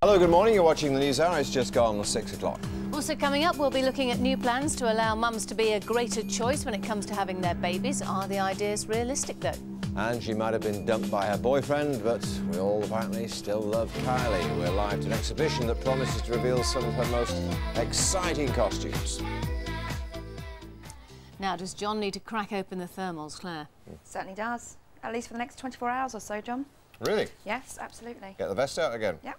Hello, good morning. You're watching the News Hour. It's just gone 6 o'clock. Also coming up, we'll be looking at new plans to allow mums to be a greater choice when it comes to having their babies. Are the ideas realistic, though? And she might have been dumped by her boyfriend, but we all apparently still love Kylie. We're live to an exhibition that promises to reveal some of her most exciting costumes. Now, does John need to crack open the thermals, Claire? Certainly does. At least for the next 24 hours or so, John. Really? Yes, absolutely. Get the vest out again? Yeah.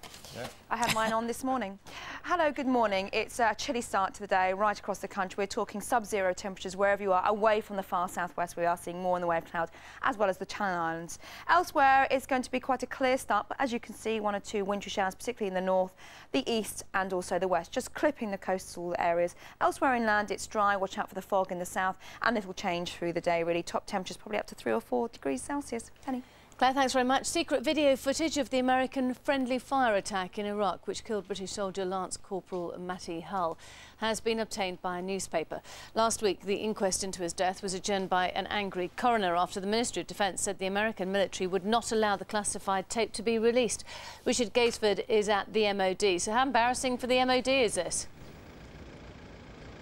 I had mine on this morning. Hello, good morning. It's a chilly start to the day right across the country. We're talking sub-zero temperatures wherever you are. Away from the far southwest, we are seeing more in the way of cloud, as well as the Channel Islands. Elsewhere, it's going to be quite a clear start, but as you can see, 1 or 2 wintry showers, particularly in the north, the east and also the west, just clipping the coastal areas. Elsewhere inland, it's dry. Watch out for the fog in the south, and it'll change through the day, really. Top temperatures probably up to 3 or 4 degrees Celsius. Penny. Claire, thanks very much. Secret video footage of the American friendly fire attack in Iraq, which killed British soldier Lance Corporal Matty Hull, has been obtained by a newspaper. Last week, the inquest into his death was adjourned by an angry coroner after the Ministry of Defence said the American military would not allow the classified tape to be released. Richard Gatesford is at the MOD. So how embarrassing for the MOD is this?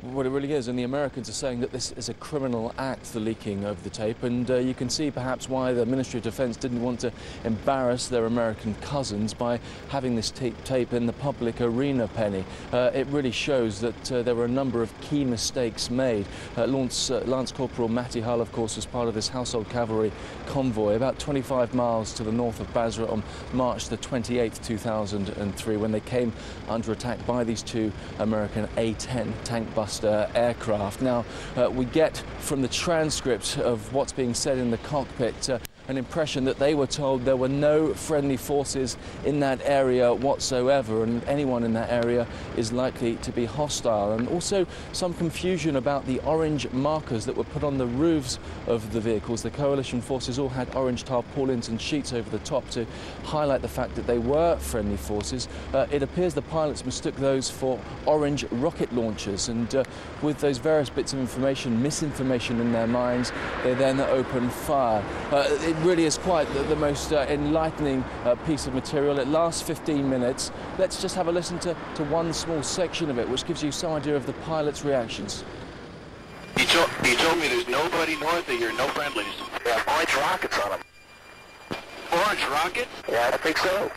Well, it really is, and the Americans are saying that this is a criminal act, the leaking of the tape, and you can see perhaps why the Ministry of Defence didn't want to embarrass their American cousins by having this tape in the public arena, Penny. It really shows that there were a number of key mistakes made. Lance Corporal Matty Hull, of course, was part of this household cavalry convoy about 25 miles to the north of Basra on March the 28th, 2003, when they came under attack by these 2 American A-10 tank busters aircraft. Now, we get from the transcript of what's being said in the cockpit an impression that they were told there were no friendly forces in that area whatsoever, and anyone in that area is likely to be hostile. And also some confusion about the orange markers that were put on the roofs of the vehicles. The coalition forces all had orange tarpaulins and sheets over the top to highlight the fact that they were friendly forces. It appears the pilots mistook those for orange rocket launchers, and with those various bits of information, misinformation in their minds, they then opened fire. It really is quite the most enlightening piece of material. It lasts 15 minutes. Let's just have a listen to one small section of it, which gives you some idea of the pilot's reactions. He told me there's nobody north of here, no friendlies. Yeah, orange rockets on them. Orange rocket? Yeah, I think so.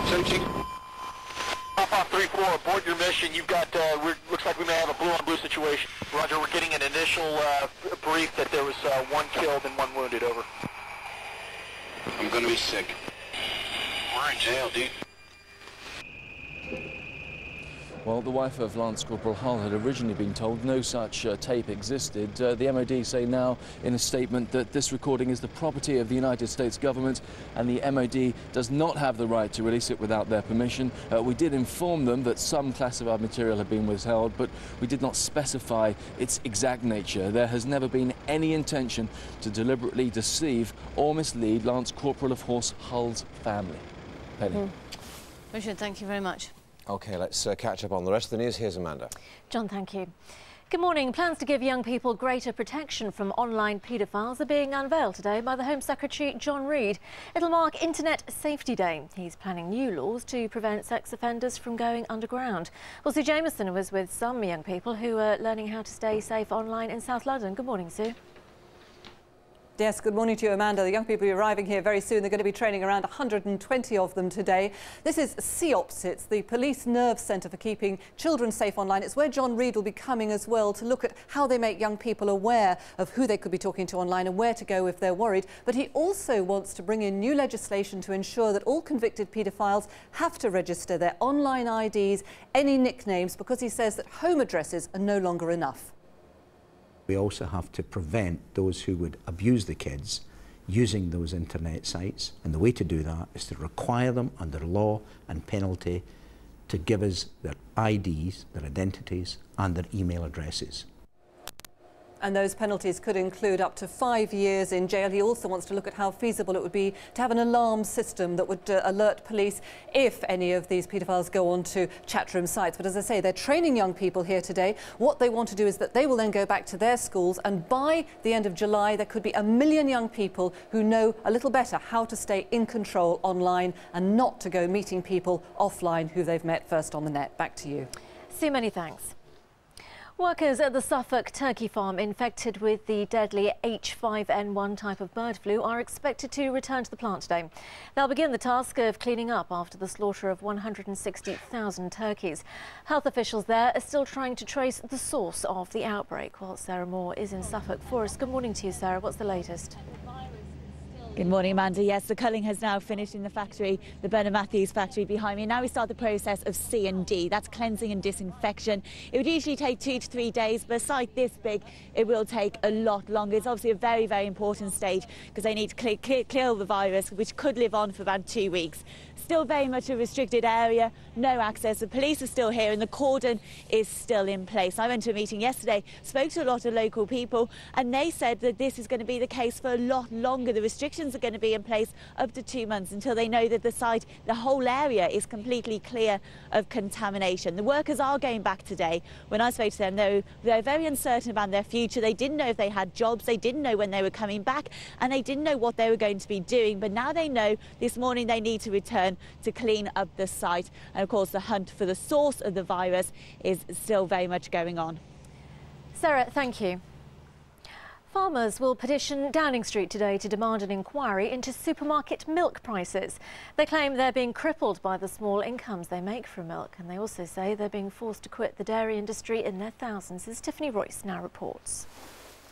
Searching. Off 3-4, aboard your mission. You've got, looks like we may have a blue-on-blue situation. Roger, we're getting an initial brief that there was 1 killed and 1 wounded, over. I'm gonna be sick. We're in jail, dude. Well, the wife of Lance Corporal Hull had originally been told no such tape existed. The MOD say now in a statement that this recording is the property of the United States government, and the MOD does not have the right to release it without their permission. We did inform them that some classified material had been withheld, but we did not specify its exact nature. There has never been any intention to deliberately deceive or mislead Lance Corporal of Horse Hull's family. Penny. Richard, thank you very much. OK, let's catch up on the rest of the news. Here's Amanda. John, thank you. Good morning. Plans to give young people greater protection from online paedophiles are being unveiled today by the Home Secretary John Reid. It'll mark Internet Safety Day. He's planning new laws to prevent sex offenders from going underground. Well, Sue Jameson was with some young people who are learning how to stay safe online in South London. Good morning, Sue. Yes, good morning to you, Amanda. The young people are arriving here very soon. They're going to be training around 120 of them today. This is CEOPS. It's the Police Nerve Centre for keeping children safe online. It's where John Reid will be coming as well to look at how they make young people aware of who they could be talking to online and where to go if they're worried. But he also wants to bring in new legislation to ensure that all convicted paedophiles have to register their online IDs, any nicknames, because he says that home addresses are no longer enough. We also have to prevent those who would abuse the kids using those internet sites, and the way to do that is to require them under law and penalty to give us their IDs, their identities and their email addresses. And those penalties could include up to 5 years in jail. He also wants to look at how feasible it would be to have an alarm system that would alert police if any of these paedophiles go on to chatroom sites. But as I say, they're training young people here today. What they want to do is that they will then go back to their schools, and by the end of July there could be 1 million young people who know a little better how to stay in control online and not to go meeting people offline who they've met first on the net. Back to you. Sue, many thanks. Workers at the Suffolk turkey farm infected with the deadly H5N1 type of bird flu are expected to return to the plant today. They'll begin the task of cleaning up after the slaughter of 160,000 turkeys. Health officials there are still trying to trace the source of the outbreak. While Sarah Moore is in Suffolk for us. Good morning to you, Sarah. What's the latest? Good morning, Amanda. Yes, the culling has now finished in the factory, the Bernard Matthews factory behind me. Now we start the process of C&D. That's cleansing and disinfection. It would usually take 2 to 3 days, but a site this big, it will take a lot longer. It's obviously a very, very important stage because they need to clear all the virus, which could live on for about 2 weeks. Still very much a restricted area, no access. The police are still here and the cordon is still in place. I went to a meeting yesterday, spoke to a lot of local people, and they said that this is going to be the case for a lot longer. The restrictions are going to be in place up to 2 months until they know that the site, the whole area, is completely clear of contamination. The workers are going back today. When I spoke to them, they're very uncertain about their future. They didn't know if they had jobs, they didn't know when they were coming back, and they didn't know what they were going to be doing. But now they know this morning they need to return to clean up the site. And of course, the hunt for the source of the virus is still very much going on. Sarah, thank you. Farmers will petition Downing Street today to demand an inquiry into supermarket milk prices. They claim they're being crippled by the small incomes they make from milk, and they also say they're being forced to quit the dairy industry in their thousands. As Tiffany Royce now reports.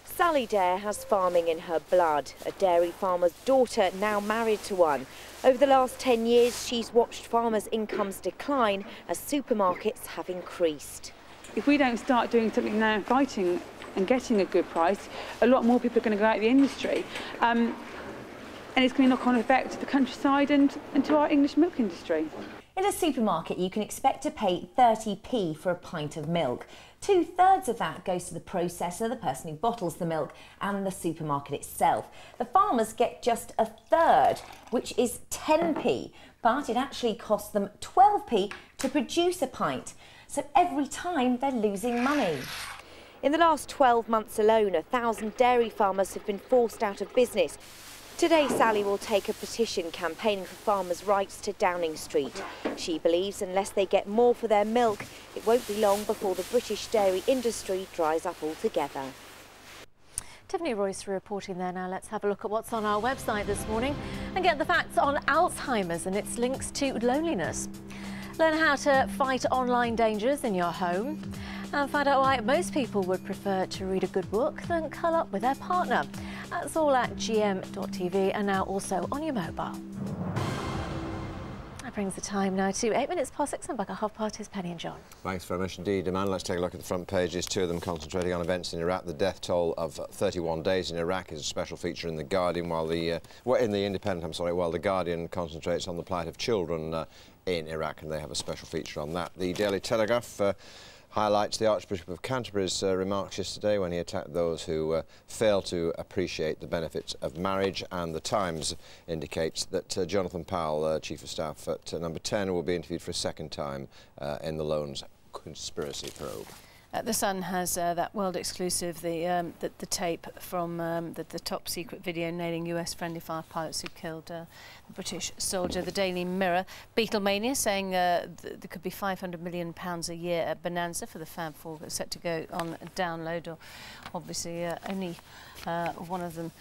Sally Dare has farming in her blood, a dairy farmer's daughter now married to one. Over the last 10 years, she's watched farmers' incomes decline as supermarkets have increased. If we don't start doing something now, fighting and getting a good price, a lot more people are going to go out of the industry. And it's going to knock on effect to the countryside and to our English milk industry. In a supermarket, you can expect to pay 30p for a pint of milk. 2/3 of that goes to the processor, the person who bottles the milk, and the supermarket itself. The farmers get just 1/3, which is 10p, but it actually costs them 12p to produce a pint. So every time they're losing money. In the last 12 months alone, 1,000 dairy farmers have been forced out of business. Today, Sally will take a petition campaigning for farmers' rights to Downing Street. She believes unless they get more for their milk, it won't be long before the British dairy industry dries up altogether. Tiffany Royce reporting there. Now let's have a look at what's on our website this morning and get the facts on Alzheimer's and its links to loneliness. Learn how to fight online dangers in your home and find out why most people would prefer to read a good book than curl up with their partner. That's all at GM.TV and now also on your mobile. That brings the time now to 8 minutes past 6 and back at 6:30 is Penny and John. Thanks very much indeed, Amanda. Let's take a look at the front pages, two of them concentrating on events in Iraq. The death toll of 31 days in Iraq is a special feature in The Guardian, while the Independent, while The Guardian concentrates on the plight of children in Iraq, and they have a special feature on that. The Daily Telegraph highlights the Archbishop of Canterbury's remarks yesterday when he attacked those who fail to appreciate the benefits of marriage, and the Times indicates that Jonathan Powell, Chief of Staff at Number 10, will be interviewed for a second time in the Loans conspiracy probe. The Sun has that world exclusive, the tape from the top secret video nailing US friendly fire pilots who killed the British soldier. The Daily Mirror, Beatlemania, saying there could be £500 million a year at Bonanza for the Fab Four set to go on download, or obviously only one of them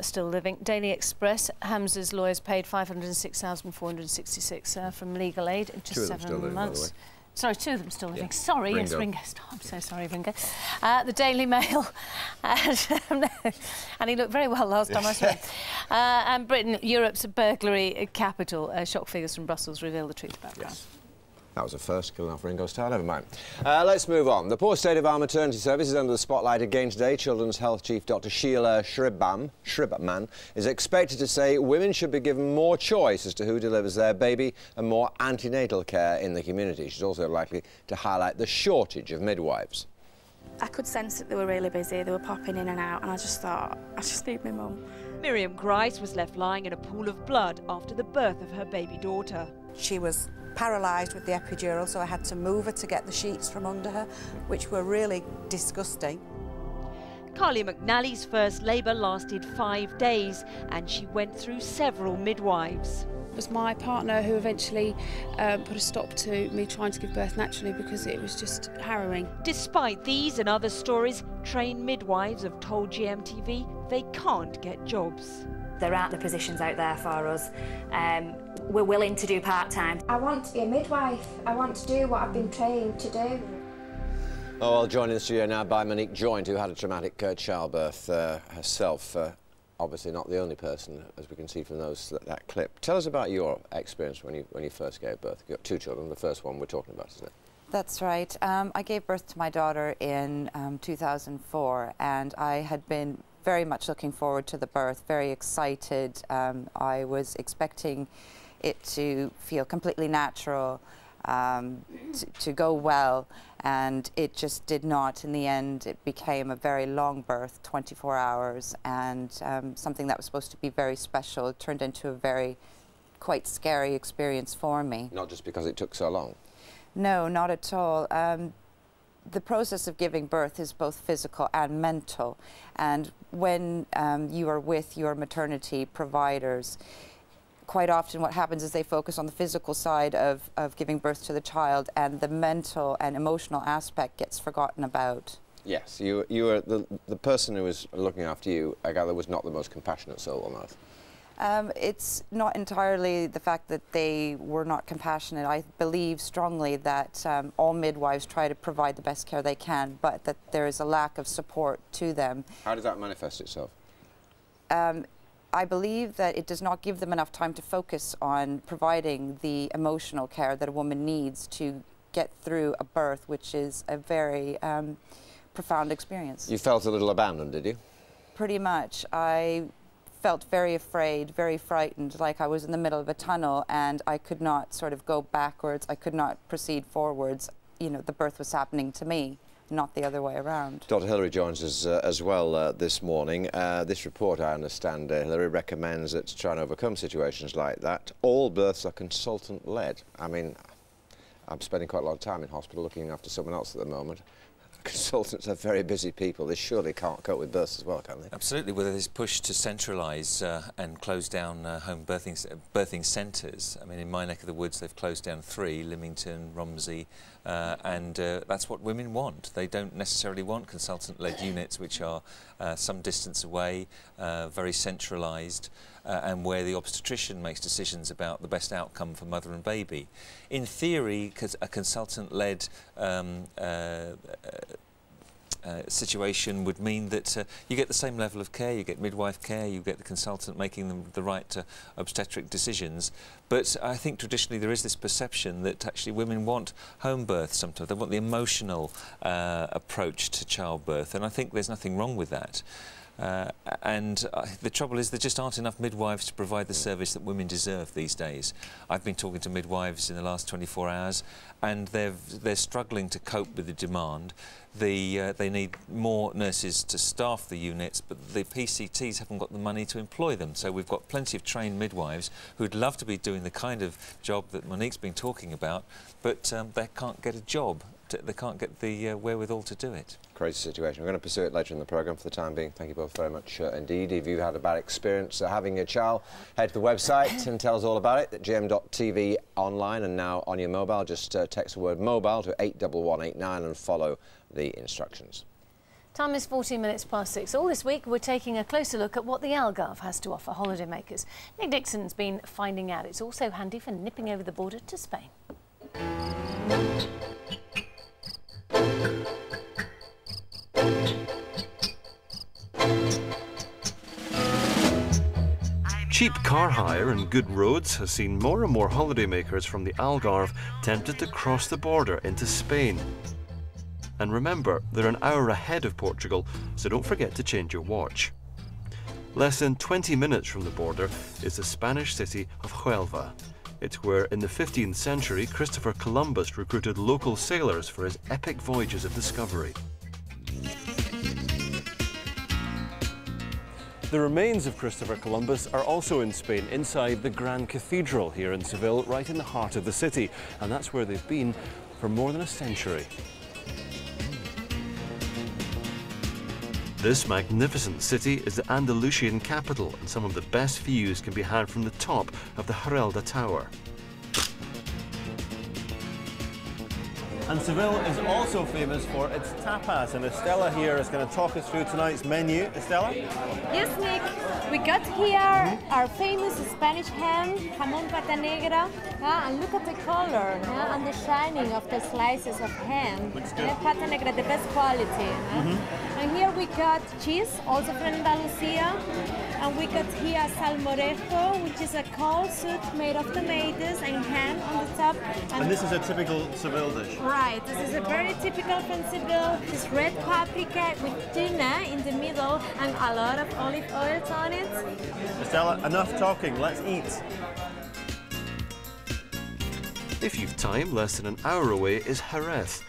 still living. Daily Express, Hamza's lawyers paid $506,466 from legal aid in just 7 months. Sorry, two of them still living. Yeah. Sorry, Ringo. Yes, Ringo. Stop. I'm so sorry, Ringo. The Daily Mail, and he looked very well last time I saw him. And Britain, Europe's burglary capital. Shock figures from Brussels reveal the truth about crime. That was a first, killing off Ringo Starr, never mind. Let's move on. The poor state of our maternity service is under the spotlight again today. Children's Health Chief Dr Sheila Shribman is expected to say women should be given more choice as to who delivers their baby and more antenatal care in the community. She's also likely to highlight the shortage of midwives. I could sense that they were really busy, they were popping in and out, and I just thought, I just need my mum. Miriam Grice was left lying in a pool of blood after the birth of her baby daughter. She was paralysed with the epidural, so I had to move her to get the sheets from under her, which were really disgusting. Carly McNally's first labour lasted 5 days and she went through several midwives. It was my partner who eventually put a stop to me trying to give birth naturally because it was just harrowing. Despite these and other stories, trained midwives have told GMTV they can't get jobs. There aren't the positions out there for us. We're willing to do part-time. I want to be a midwife. I want to do what I've been trained to do. Oh, well, joined in the studio now by Monique Joint, who had a traumatic childbirth herself. Obviously not the only person, as we can see from that clip. Tell us about your experience when you first gave birth. You've got 2 children. The first one we're talking about, isn't it? That's right. I gave birth to my daughter in 2004, and I had been very much looking forward to the birth, very excited. I was expecting it to feel completely natural, to go well, and it just did not. In the end, it became a very long birth, 24 hours, and something that was supposed to be very special. It turned into a very quite scary experience for me. Not just because it took so long? No, not at all. The process of giving birth is both physical and mental, and when you are with your maternity providers, quite often what happens is they focus on the physical side of giving birth to the child, and the mental and emotional aspect gets forgotten about. Yes, you were the person who was looking after you, I gather, was not the most compassionate soul on earth. It's not entirely the fact that they were not compassionate. I believe strongly that all midwives try to provide the best care they can, but that there is a lack of support to them. How does that manifest itself? I believe that it does not give them enough time to focus on providing the emotional care that a woman needs to get through a birth, which is a very profound experience. You felt a little abandoned, did you? Pretty much. I felt very afraid, very frightened, like I was in the middle of a tunnel and I could not sort of go backwards, I could not proceed forwards. You know, the birth was happening to me, not the other way around. Dr. Hilary joins us as well this morning. This report, I understand, Hilary, recommends that to try and overcome situations like that, all births are consultant-led. I mean, I'm spending quite a lot of time in hospital looking after someone else at the moment. Consultants are very busy people. They surely can't cope with births as well, can they? Absolutely. With this push to centralise and close down home birthing centres. I mean, in my neck of the woods, they've closed down 3, Lymington, Romsey, and that's what women want. They don't necessarily want consultant-led units, which are some distance away, very centralised, and where the obstetrician makes decisions about the best outcome for mother and baby. In theory, a consultant-led situation would mean that you get the same level of care, you get midwife care, you get the consultant making the right obstetric decisions. But I think traditionally there is this perception that actually women want home birth sometimes. They want the emotional approach to childbirth, and I think there's nothing wrong with that. The trouble is there just aren't enough midwives to provide the service that women deserve these days. I've been talking to midwives in the last 24 hours and they're struggling to cope with the demand. They need more nurses to staff the units, but the PCTs haven't got the money to employ them. So we've got plenty of trained midwives who'd love to be doing the kind of job that Monique's been talking about, but they can't get a job. They can't get the wherewithal to do it. Crazy situation. We're going to pursue it later in the programme. For the time being, thank you both very much indeed. If you've had a bad experience having a child, head to the website and tell us all about it at gm.tv online and now on your mobile. Just text the word mobile to 81189 and follow the instructions. Time is 14 minutes past 6. All this week we're taking a closer look at what the Algarve has to offer holidaymakers. Nick Dixon's been finding out. It's also handy for nipping over the border to Spain. Cheap car hire and good roads has seen more and more holidaymakers from the Algarve tempted to cross the border into Spain. And remember, they're an hour ahead of Portugal, so don't forget to change your watch. Less than 20 minutes from the border is the Spanish city of Huelva. It's where, in the 15th century, Christopher Columbus recruited local sailors for his epic voyages of discovery. The remains of Christopher Columbus are also in Spain, inside the Grand Cathedral here in Seville, right in the heart of the city. And that's where they've been for more than a century. This magnificent city is the Andalusian capital, and some of the best views can be had from the top of the Geralda Tower. And Seville is also famous for its tapas, and Estella here is going to talk us through tonight's menu. Estella? Yes, Nick. We got here our famous Spanish ham, jamón pata negra, and look at the color and the shining of the slices of ham. Looks good. Pata negra, the best quality. And here we got cheese, also from Andalusia, and we got here salmorejo, which is a cold soup made of tomatoes and ham on the top. And this is a typical Seville dish. Right, this is a very typical from Seville. It's red paprika with tuna in the middle and a lot of olive oils on it. Estella, enough talking, let's eat. If you've time, less than an hour away is Jerez.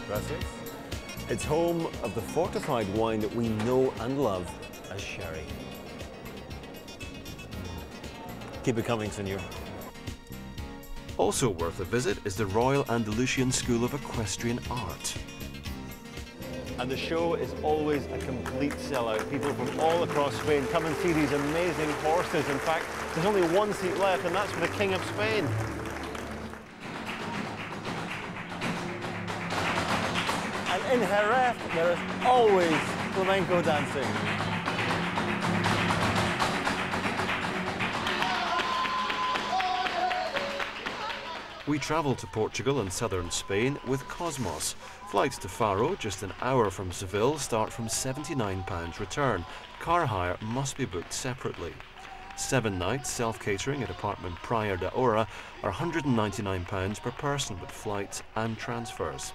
Gracias. It's home of the fortified wine that we know and love as sherry. Keep it coming, senor. Also worth a visit is the Royal Andalusian School of Equestrian Art. And the show is always a complete sellout. People from all across Spain come and see these amazing horses. In fact, there's only one seat left, and that's for the King of Spain. And in Jerez, there is always flamenco dancing. We travel to Portugal and southern Spain with Cosmos. Flights to Faro, just an hour from Seville, start from £79 return. Car hire must be booked separately. 7 nights self-catering at apartment Praia da Ora are £199 per person with flights and transfers.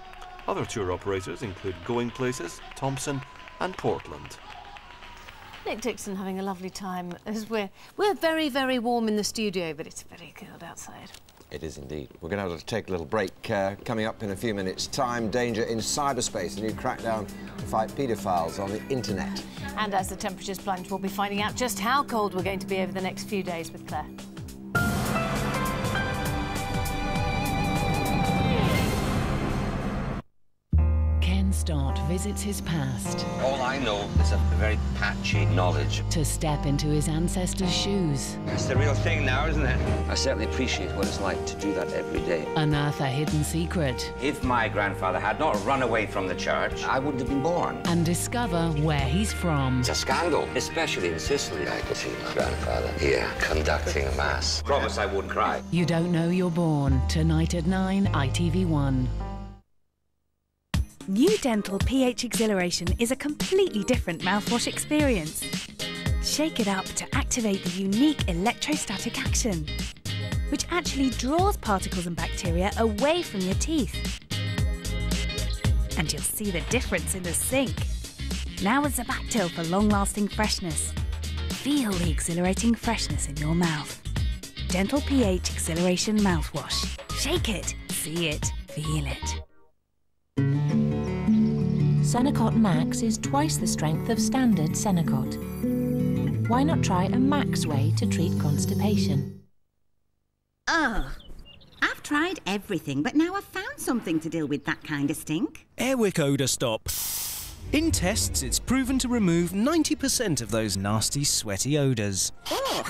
Other tour operators include Going Places, Thompson and Portland. Nick Dixon having a lovely time as we're very, very warm in the studio, but it's very cold outside. It is indeed. We're going to have to take a little break. Coming up in a few minutes' time, danger in cyberspace, a new crackdown to fight paedophiles on the internet. And as the temperatures plunge, we'll be finding out just how cold we're going to be over the next few days with Claire. Stott visits his past. All I know is a very patchy knowledge. To step into his ancestors' shoes. It's the real thing now, isn't it? I certainly appreciate what it's like to do that every day. Unearth a hidden secret. If my grandfather had not run away from the church, I wouldn't have been born. And discover where he's from. It's a scandal, especially in Sicily. I could see my grandfather here conducting a mass. Promise I wouldn't cry. You Don't Know You're Born. Tonight at 9, ITV1. New Dental pH Exhilaration is a completely different mouthwash experience. Shake it up to activate the unique electrostatic action, which actually draws particles and bacteria away from your teeth. And you'll see the difference in the sink. Now with Zabactyl for long-lasting freshness. Feel the exhilarating freshness in your mouth. Dental pH Exhilaration Mouthwash. Shake it, see it, feel it. Senokot Max is twice the strength of standard Senokot. Why not try a Max way to treat constipation? Oh, I've tried everything, but now I've found something to deal with that kind of stink. Airwick Odour Stop. In tests, it's proven to remove 90% of those nasty, sweaty odours. Oh.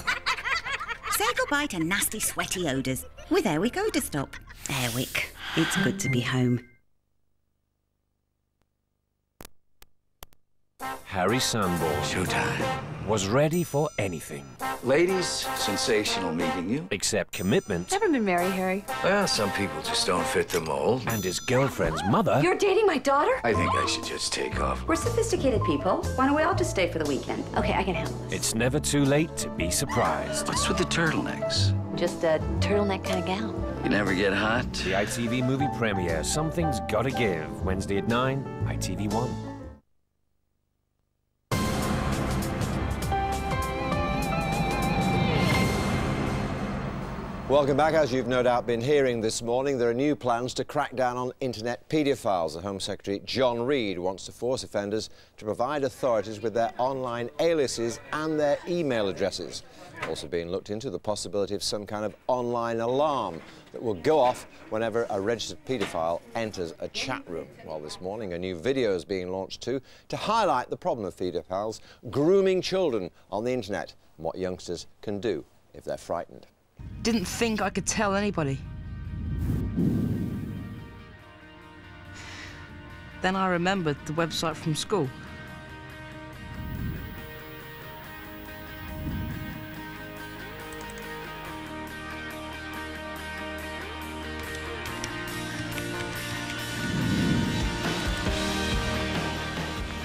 Say goodbye to nasty, sweaty odours with Airwick Odour Stop. Airwick, it's good to be home. Harry Sandball Showtime was ready for anything. Ladies, sensational meeting you. Except commitment. Never been married, Harry. Well, some people just don't fit the mold. And his girlfriend's mother. You're dating my daughter? I think I should just take off. We're sophisticated people. Why don't we all just stay for the weekend? Okay, I can handle this. It's never too late to be surprised. What's with the turtlenecks? Just a turtleneck kind of gal. You never get hot? The ITV movie premiere, Something's Gotta Give. Wednesday at 9, ITV1. Welcome back. As you've no doubt been hearing this morning, there are new plans to crack down on internet paedophiles. The Home Secretary, John Reid, wants to force offenders to provide authorities with their online aliases and their email addresses. Also being looked into the possibility of some kind of online alarm that will go off whenever a registered paedophile enters a chat room. Well, this morning a new video is being launched too to highlight the problem of paedophiles grooming children on the internet and what youngsters can do if they're frightened. Didn't think I could tell anybody. Then I remembered the website from school.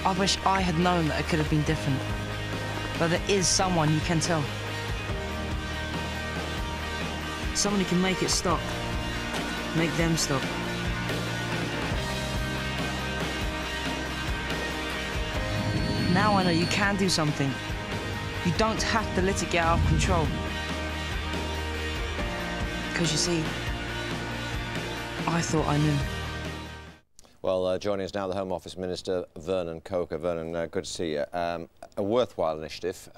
I wish I had known that it could have been different. But there is someone you can tell. Someone who can make it stop. Make them stop. Now I know you can do something. You don't have to let it get out of control. Because you see, I thought I knew. Well, joining us now, the Home Office Minister, Vernon Coker. Vernon, good to see you. A worthwhile initiative,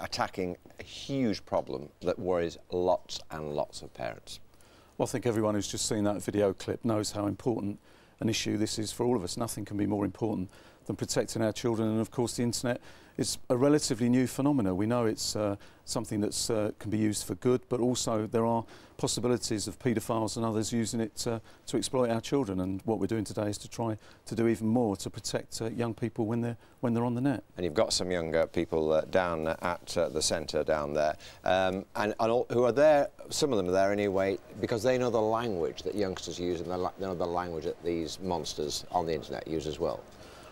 attacking a huge problem that worries lots and lots of parents. Well, I think everyone who's just seen that video clip knows how important an issue this is for all of us. Nothing can be more important than protecting our children, and of course the internet is a relatively new phenomenon. We know it's something that's can be used for good, but also there are possibilities of paedophiles and others using it to exploit our children, and what we're doing today is to try to do even more to protect young people when they're on the net. And you've got some young people down at the centre down there, and who are there, some of them are there anyway, because they know the language that youngsters use, and they know the language that these monsters on the internet use as well.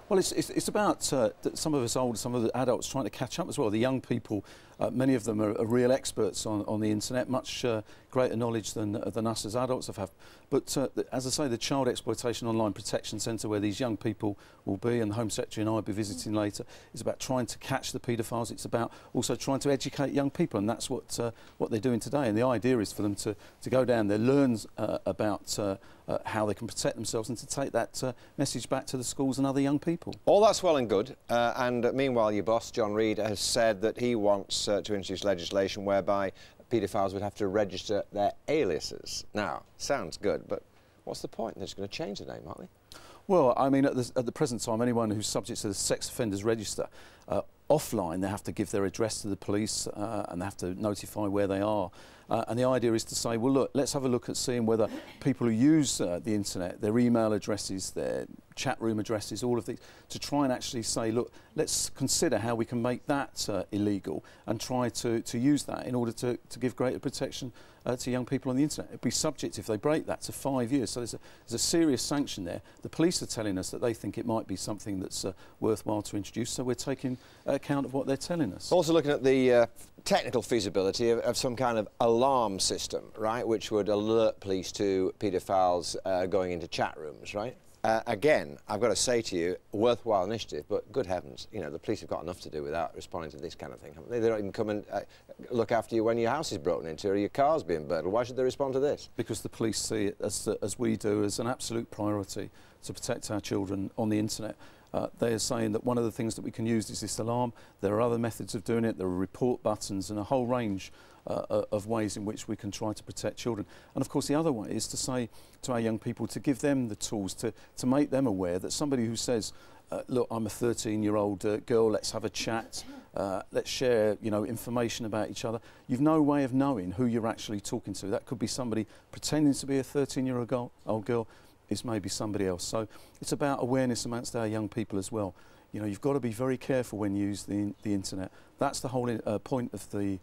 Well, it's about some of us old, some of the adults trying to catch up as well. The young people, many of them are real experts on the internet, much greater knowledge than us as adults have. But as I say, the Child Exploitation Online Protection Centre, where these young people will be, and the Home Secretary and I will be visiting later, is about trying to catch the paedophiles. It's about also trying to educate young people, and that's what they're doing today. And the idea is for them to go down there, learn about how they can protect themselves, and to take that message back to the schools and other young people. All that's well and good, and meanwhile your boss, John Reid, has said that he wants to introduce legislation whereby paedophiles would have to register their aliases. Now, sounds good, but what's the point? They're just going to change the name, aren't they? Well, I mean, at the present time, anyone who's subject to the Sex Offenders Register, offline, they have to give their address to the police and they have to notify where they are. And the idea is to say, well, look, let's have a look at seeing whether people who use the internet, their email addresses, their chat room addresses, all of these, to try and actually say, look, let's consider how we can make that illegal and try to use that in order to give greater protection to young people on the internet. It'd be subject, if they break that, to 5 years. So there's a serious sanction there. The police are telling us that they think it might be something that's worthwhile to introduce, so we're taking account of what they're telling us. Also looking at the technical feasibility of some kind of alarm system, right, which would alert police to paedophiles going into chat rooms, right? Again, I've got to say to you, worthwhile initiative, but good heavens, you know, the police have got enough to do without responding to this kind of thing, haven't they? They don't even come and look after you when your house is broken into or your car's being burgled. Why should they respond to this? Because the police see it, as we do, as an absolute priority to protect our children on the internet. They are saying that one of the things that we can use is this alarm. There are other methods of doing it. There are report buttons and a whole range of ways in which we can try to protect children. And of course the other way is to say to our young people, to give them the tools to make them aware that somebody who says, look, I'm a 13-year-old girl, let's have a chat, let's share, you know, information about each other. You've no way of knowing who you're actually talking to. That could be somebody pretending to be a 13-year-old girl. Is maybe somebody else. So it's about awareness amongst our young people as well. You know, you've got to be very careful when you use the internet. That's the whole point of the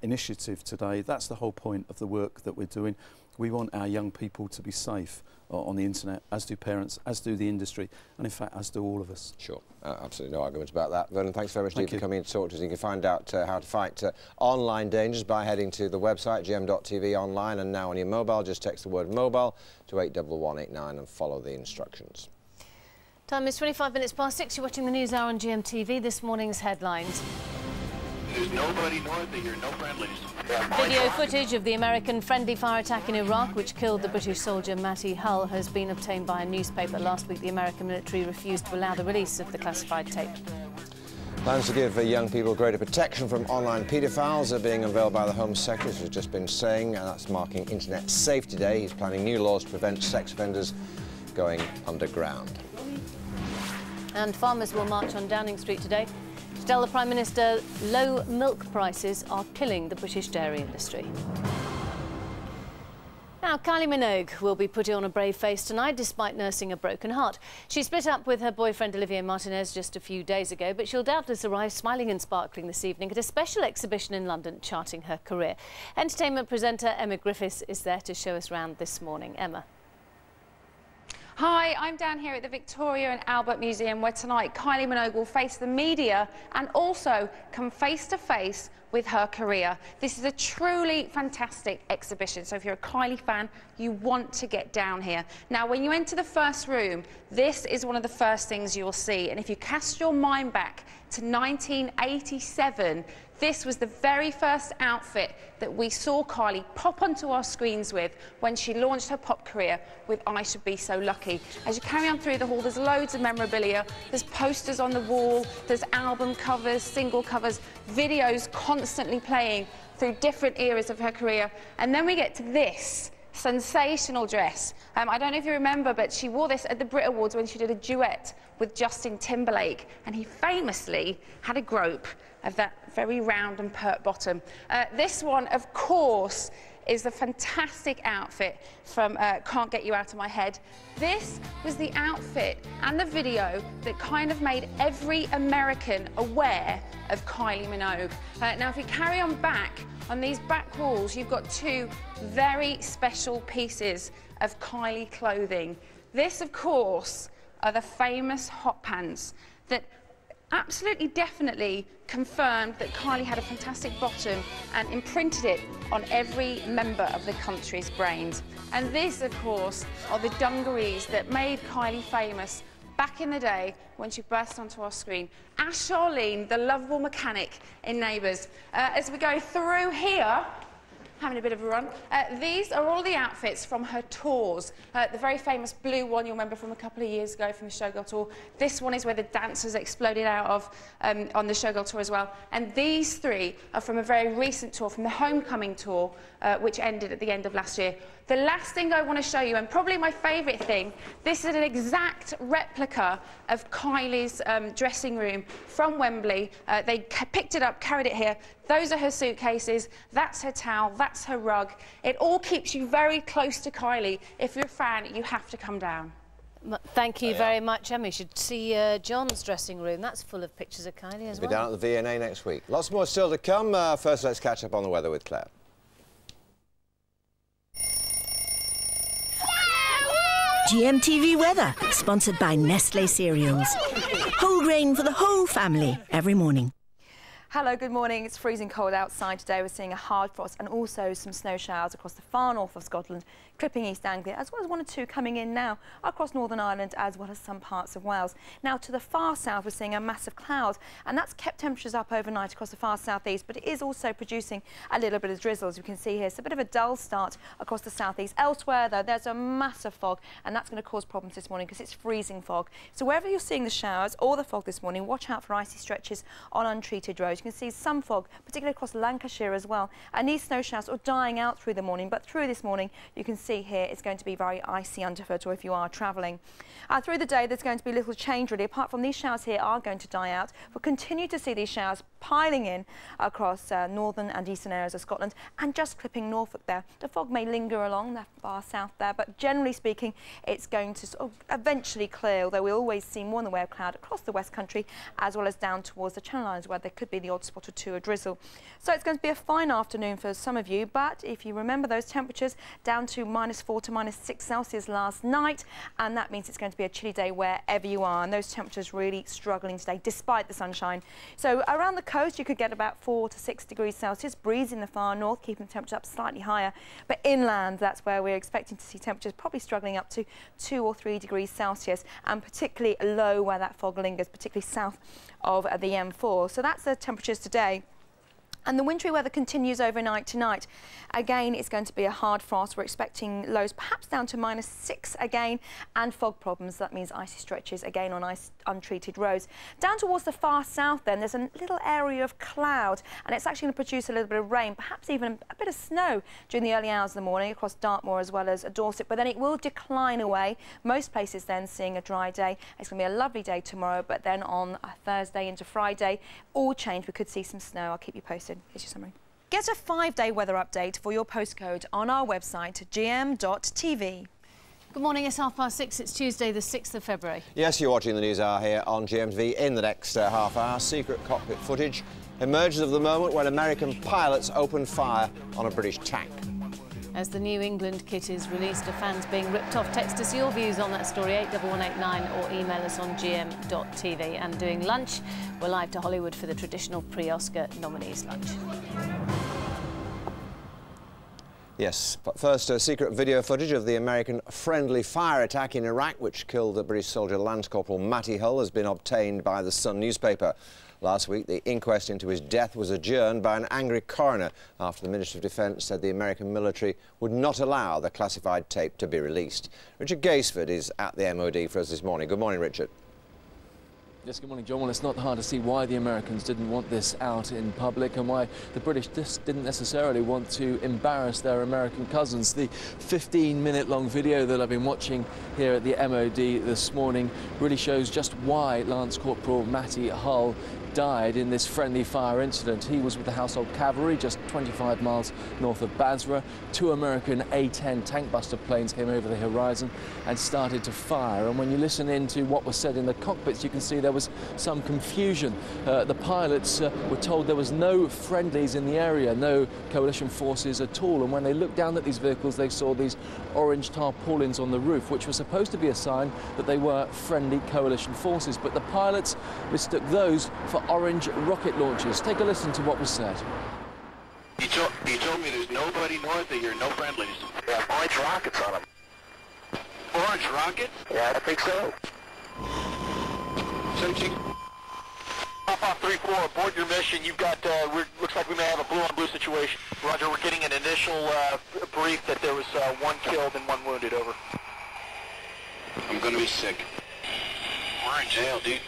initiative today. That's the whole point of the work that we're doing. We want our young people to be safe on the internet, as do parents, as do the industry, and in fact, as do all of us. Sure, absolutely no arguments about that. Vernon, thanks very much for coming in to talk to us. You can find out how to fight online dangers by heading to the website, gm.tv online, and now on your mobile, just text the word mobile to 81189 and follow the instructions. Time is 25 minutes past 6. You're watching the News Hour on GMTV. This morning's headlines. There's nobody north of here, no friendlies. Video footage of the American friendly fire attack in Iraq, which killed the British soldier Matty Hull, has been obtained by a newspaper. Last week, the American military refused to allow the release of the classified tape. Plans to give young people greater protection from online paedophiles are being unveiled by the Home Secretary, as we've just been saying, and that's marking Internet Safety Day. He's planning new laws to prevent sex offenders going underground. And farmers will march on Downing Street today to tell the Prime Minister low milk prices are killing the British dairy industry. Now, Kylie Minogue will be putting on a brave face tonight despite nursing a broken heart. She split up with her boyfriend Olivier Martinez just a few days ago, but she'll doubtless arrive smiling and sparkling this evening at a special exhibition in London charting her career. Entertainment presenter Emma Griffiths is there to show us round this morning. Emma. Hi, I'm down here at the Victoria and Albert Museum, where tonight Kylie Minogue will face the media and also come face to face with her career. This is a truly fantastic exhibition, so if you're a Kylie fan, you want to get down here. Now, when you enter the first room, this is one of the first things you will see, and if you cast your mind back to 1987, this was the very first outfit that we saw Kylie pop onto our screens with when she launched her pop career with I Should Be So Lucky. As you carry on through the hall, there's loads of memorabilia, there's posters on the wall, there's album covers, single covers, videos constantly playing through different eras of her career. And then we get to this sensational dress. I don't know if you remember, but she wore this at the Brit Awards when she did a duet with Justin Timberlake, and he famously had a grope of that very round and pert bottom. This one, of course, is the fantastic outfit from Can't Get You Out of My Head. This was the outfit and the video that kind of made every American aware of Kylie Minogue. Now, if you carry on back, on these back walls, you've got two very special pieces of Kylie clothing. This, of course, are the famous hot pants that absolutely definitely confirmed that Kylie had a fantastic bottom and imprinted it on every member of the country's brains. And this, of course, are the dungarees that made Kylie famous back in the day when she burst onto our screen. As Charlene, the lovable mechanic in Neighbours. As we go through here, having a bit of a run. These are all the outfits from her tours. The very famous blue one you'll remember from a couple of years ago from the Showgirl tour. This one is where the dancers exploded out of on the Showgirl tour as well. And these three are from a very recent tour, from the Homecoming tour, which ended at the end of last year. The last thing I want to show you, and probably my favourite thing, this is an exact replica of Kylie's dressing room from Wembley. They picked it up, carried it here. Those are her suitcases, that's her towel, that's her rug. It all keeps you very close to Kylie. If you're a fan, you have to come down. Thank you very much, Emma. You should see John's dressing room. That's full of pictures of Kylie as well. Be down at the V&A next week. Lots more still to come. First, let's catch up on the weather with Claire. GMTV weather, sponsored by Nestlé cereals. Whole grain for the whole family every morning. Hello, good morning. It's freezing cold outside today. We're seeing a hard frost and also some snow showers across the far north of Scotland, clipping East Anglia, as well as one or two coming in now across Northern Ireland, as well as some parts of Wales. Now, to the far south, we're seeing a massive cloud, and that's kept temperatures up overnight across the far southeast, but it is also producing a little bit of drizzle, as you can see here. It's a bit of a dull start across the southeast. Elsewhere, though, there's a massive fog, and that's going to cause problems this morning because it's freezing fog. So wherever you're seeing the showers or the fog this morning, watch out for icy stretches on untreated roads. You can see some fog, particularly across Lancashire as well, and these snow showers are dying out through the morning, but through this morning, you can see here it's going to be very icy underfoot, or if you are travelling. Through the day, there's going to be little change really. Apart from these showers here are going to die out, we'll continue to see these showers piling in across northern and eastern areas of Scotland and just clipping Norfolk there. The fog may linger along the far south there, but generally speaking, it's going to sort of eventually clear, although we'll always see more in the way of cloud across the West Country, as well as down towards the Channel Islands, where there could be the odd spot or two of drizzle. So it's going to be a fine afternoon for some of you, but if you remember those temperatures down to -4 to -6 Celsius last night, and that means it's going to be a chilly day wherever you are, and those temperatures really struggling today despite the sunshine. So around the coast you could get about 4 to 6 degrees Celsius, breeze in the far north keeping the temperature up slightly higher, but inland that's where we're expecting to see temperatures probably struggling up to 2 or 3 degrees Celsius, and particularly low where that fog lingers, particularly south of the M4. So that's the temperatures today. And the wintry weather continues overnight tonight. Again, it's going to be a hard frost. We're expecting lows perhaps down to -6 again, and fog problems. That means icy stretches again on untreated roads. Down towards the far south then, there's a little area of cloud, and it's actually going to produce a little bit of rain, perhaps even a bit of snow during the early hours of the morning across Dartmoor as well as Dorset, but then it will decline away. Most places then seeing a dry day. It's going to be a lovely day tomorrow, but then on Thursday into Friday, all change. We could see some snow. I'll keep you posted. Here's your summary. Get a 5-day weather update for your postcode on our website, gm.tv. Good morning, it's 6:30. It's Tuesday, the 6th of February. Yes, you're watching the news hour here on GMTV. In the next half hour, secret cockpit footage emerges of the moment when American pilots opened fire on a British tank. As the New England kit is released, are fans being ripped off? Text us your views on that story, 81189, or email us on gm.tv. And doing lunch, we're live to Hollywood for the traditional pre-Oscar nominees lunch. Yes, but first, secret video footage of the American friendly fire attack in Iraq, which killed the British soldier Lance Corporal Matty Hull, has been obtained by the Sun newspaper. Last week, the inquest into his death was adjourned by an angry coroner after the Ministry of Defence said the American military would not allow the classified tape to be released. Richard Gaisford is at the MOD for us this morning. Good morning, Richard. Yes, good morning, John. Well, it's not hard to see why the Americans didn't want this out in public and why the British just didn't necessarily want to embarrass their American cousins. The 15-minute-long video that I've been watching here at the MOD this morning really shows just why Lance Corporal Matty Hull died in this friendly fire incident. He was with the Household Cavalry just 25 miles north of Basra. 2 American A-10 tank buster planes came over the horizon and started to fire. And when you listen in to what was said in the cockpits, you can see there was some confusion. The pilots were told there was no friendlies in the area, no coalition forces at all. And when they looked down at these vehicles, they saw these orange tarpaulins on the roof, which was supposed to be a sign that they were friendly coalition forces. But the pilots mistook those for orange rocket launchers. Take a listen to what was said. You told me there's nobody north of here, no friendlies. Yeah, orange rockets on them. Orange rocket? Yeah, I think so. Searching. Pop off 3-4, aboard your mission. You've got, looks like we may have a blue-on-blue situation. Roger, we're getting an initial brief that there was 1 killed and 1 wounded, over. I'm gonna be sick. We're in jail, dude.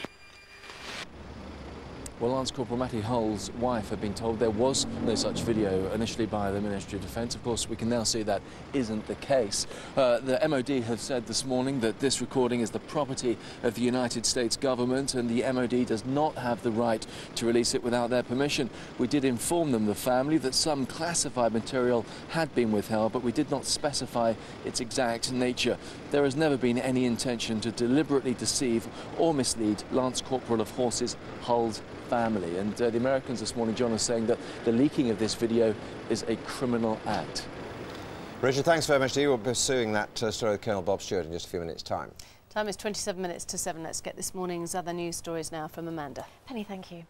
Well, Lance Corporal Matty Hull's wife had been told there was no such video initially by the Ministry of Defence. Of course, we can now see that isn't the case. The MOD have said this morning that this recording is the property of the United States government and the MOD does not have the right to release it without their permission. We did inform them, the family, that some classified material had been withheld, but we did not specify its exact nature. There has never been any intention to deliberately deceive or mislead Lance Corporal of Horses Hull's family. And the Americans this morning, John, are saying that the leaking of this video is a criminal act. Richard, thanks very much to you. We're pursuing that story with Colonel Bob Stewart in just a few minutes' time. Time is 27 minutes to 7. Let's get this morning's other news stories now from Amanda. Penny, thank you.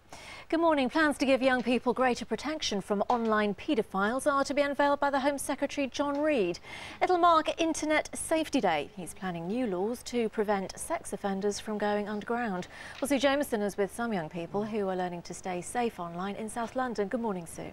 Good morning. Plans to give young people greater protection from online paedophiles are to be unveiled by the Home Secretary John Reid. It'll mark Internet Safety Day. He's planning new laws to prevent sex offenders from going underground. Well, Sue Jameson is with some young people who are learning to stay safe online in South London. Good morning, Sue.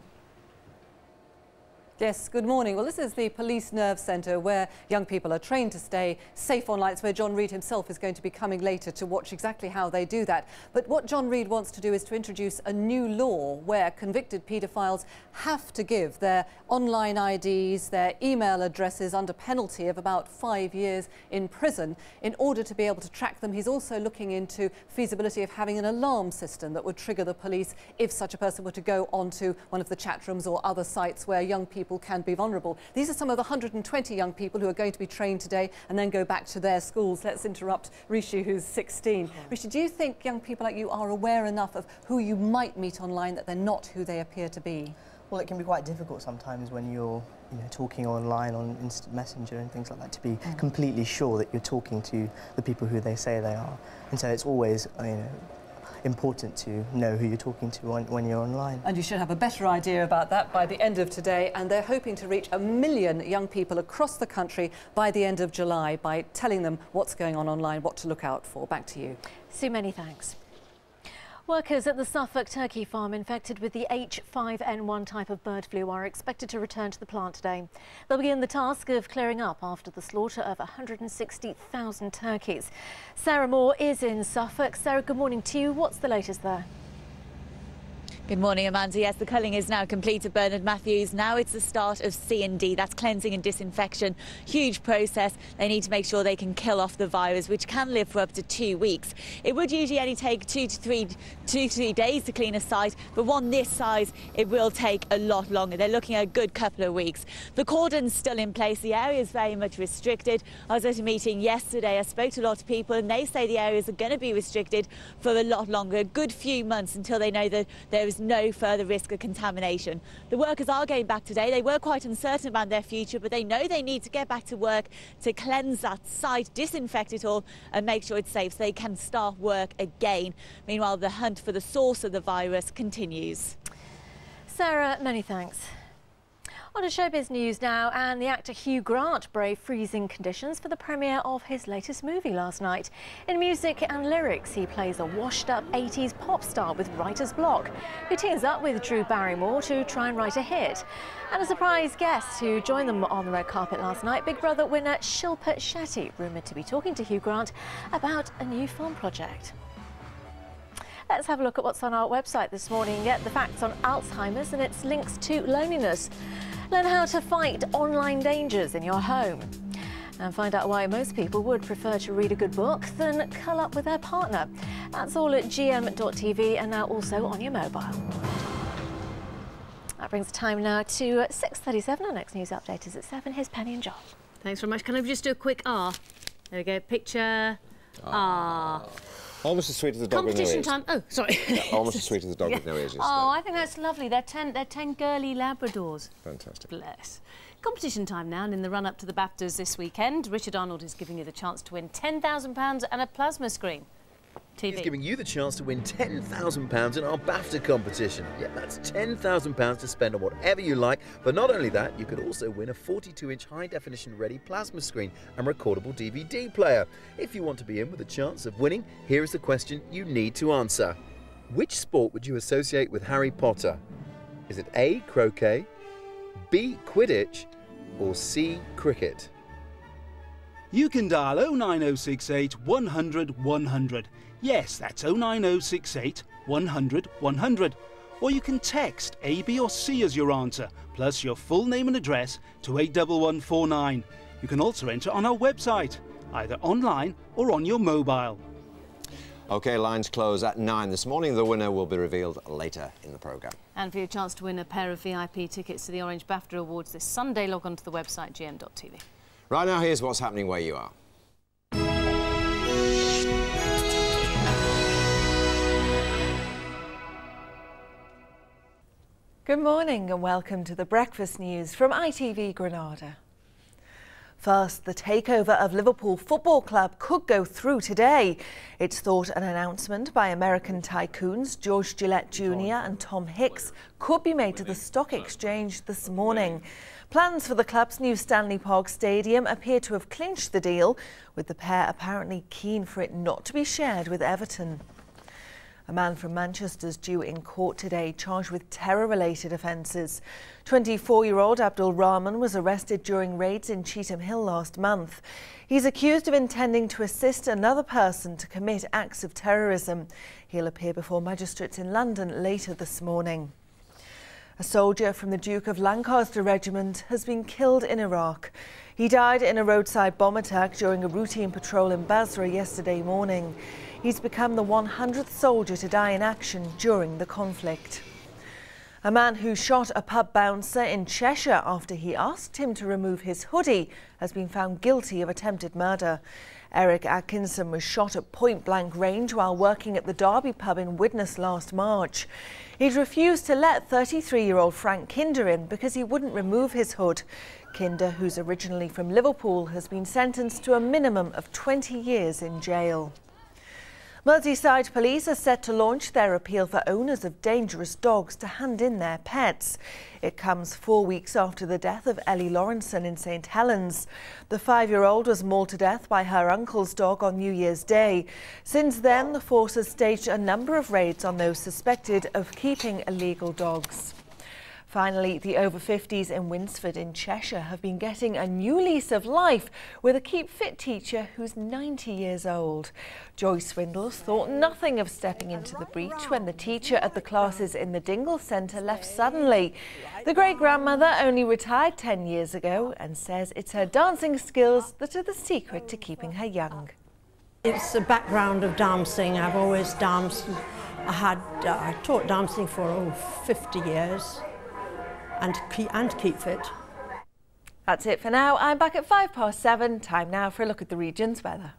Yes, good morning. Well, this is the Police Nerve Centre where young people are trained to stay safe online. It's where John Reid himself is going to be coming later to watch exactly how they do that. But what John Reid wants to do is to introduce a new law where convicted paedophiles have to give their online IDs, their email addresses under penalty of about 5 years in prison in order to be able to track them. He's also looking into feasibility of having an alarm system that would trigger the police if such a person were to go onto one of the chat rooms or other sites where young people can be vulnerable. These are some of the 120 young people who are going to be trained today and then go back to their schools. Let's interrupt Rishi, who's 16. Rishi, do you think young people like you are aware enough of who you might meet online that they're not who they appear to be? Well, it can be quite difficult sometimes when you're talking online on Instant Messenger and things like that to be completely sure that you're talking to the people who they say they are. And so it's always, important to know who you're talking to when you're online. And you should have a better idea about that by the end of today, and they're hoping to reach 1 million young people across the country by the end of July by telling them what's going on online, what to look out for. Back to you. Sue, many thanks. Workers at the Suffolk turkey farm infected with the H5N1 type of bird flu are expected to return to the plant today. They'll begin the task of clearing up after the slaughter of 160,000 turkeys. Sarah Moore is in Suffolk. Sarah, good morning to you. What's the latest there? Good morning, Amanda. Yes, the culling is now complete at Bernard Matthews. Now it's the start of C&D. That's cleansing and disinfection. Huge process. They need to make sure they can kill off the virus, which can live for up to 2 weeks. It would usually only take two to three days to clean a site, but one this size, it will take a lot longer. They're looking at a good couple of weeks. The cordon's still in place. The area is very much restricted. I was at a meeting yesterday. I spoke to a lot of people, and they say the areas are going to be restricted for a lot longer, a good few months, until they know that there is no further risk of contamination. The workers are going back today. They were quite uncertain about their future, but they know they need to get back to work to cleanse that site, disinfect it all and make sure it's safe so they can start work again. Meanwhile, the hunt for the source of the virus continues. Sarah, many thanks. On to showbiz news now, and the actor Hugh Grant braved freezing conditions for the premiere of his latest movie last night. In music and lyrics, he plays a washed-up 80s pop star with writer's block, who teams up with Drew Barrymore to try and write a hit. And a surprise guest who joined them on the red carpet last night, Big Brother winner Shilpa Shetty, rumoured to be talking to Hugh Grant about a new film project. Let's have a look at what's on our website this morning. Get the facts on Alzheimer's and its links to loneliness. Learn how to fight online dangers in your home. And find out why most people would prefer to read a good book than curl up with their partner. That's all at GM.TV and now also on your mobile. That brings the time now to 6:37. Our next news update is at 7. Here's Penny and John. Thanks very much. Can I just do a quick R? There we go. Picture R. Almost as sweet as the dog with no ears. Competition time. Oh, sorry. Yeah, almost as sweet as the dog with no ears. Oh, I think that's lovely. They're 10 girly Labradors. Fantastic. Bless. Competition time now, and in the run-up to the BAFTAs this weekend, Richard Arnold is giving you the chance to win £10,000 and a plasma screen. TV. He's giving you the chance to win £10,000 in our BAFTA competition. Yeah, that's £10,000 to spend on whatever you like. But not only that, you could also win a 42-inch high-definition ready plasma screen and recordable DVD player. If you want to be in with a chance of winning, here is the question you need to answer. Which sport would you associate with Harry Potter? Is it A, croquet, B, Quidditch, or C, cricket? You can dial 09068 100 100. Yes, that's 09068 100 100. Or you can text A, B or C as your answer, plus your full name and address to 81149. You can also enter on our website, either online or on your mobile. OK, lines close at 9 this morning. The winner will be revealed later in the programme. And for your chance to win a pair of VIP tickets to the Orange BAFTA Awards this Sunday, log on to the website gm.tv. Right now, here's what's happening where you are. Good morning and welcome to the Breakfast News from ITV Granada. First, the takeover of Liverpool Football Club could go through today. It's thought an announcement by American tycoons George Gillette Jr. and Tom Hicks could be made to the stock exchange this morning. Plans for the club's new Stanley Park Stadium appear to have clinched the deal, with the pair apparently keen for it not to be shared with Everton. A man from Manchester is due in court today, charged with terror-related offences. 24-year-old Abdul Rahman was arrested during raids in Cheetham Hill last month. He's accused of intending to assist another person to commit acts of terrorism. He'll appear before magistrates in London later this morning. A soldier from the Duke of Lancaster Regiment has been killed in Iraq. He died in a roadside bomb attack during a routine patrol in Basra yesterday morning. He's become the 100th soldier to die in action during the conflict. A man who shot a pub bouncer in Cheshire after he asked him to remove his hoodie has been found guilty of attempted murder. Eric Atkinson was shot at point-blank range while working at the Derby pub in Widnes last March. He'd refused to let 33-year-old Frank Kinder in because he wouldn't remove his hood. Kinder, who's originally from Liverpool, has been sentenced to a minimum of 20 years in jail. Merseyside Police are set to launch their appeal for owners of dangerous dogs to hand in their pets. It comes 4 weeks after the death of Ellie Lawrenson in St Helens. The 5-year-old was mauled to death by her uncle's dog on New Year's Day. Since then, the force has staged a number of raids on those suspected of keeping illegal dogs. Finally, the over-50s in Winsford in Cheshire have been getting a new lease of life with a Keep Fit teacher who's 90 years old. Joy Swindles thought nothing of stepping into the breach when the teacher at the classes in the Dingle Centre left suddenly. The great-grandmother only retired 10 years ago and says it's her dancing skills that are the secret to keeping her young. It's a background of dancing. I've always danced. I taught dancing for 50 years. And keep fit. That's it for now. I'm back at 7:05. Time now for a look at the region's weather.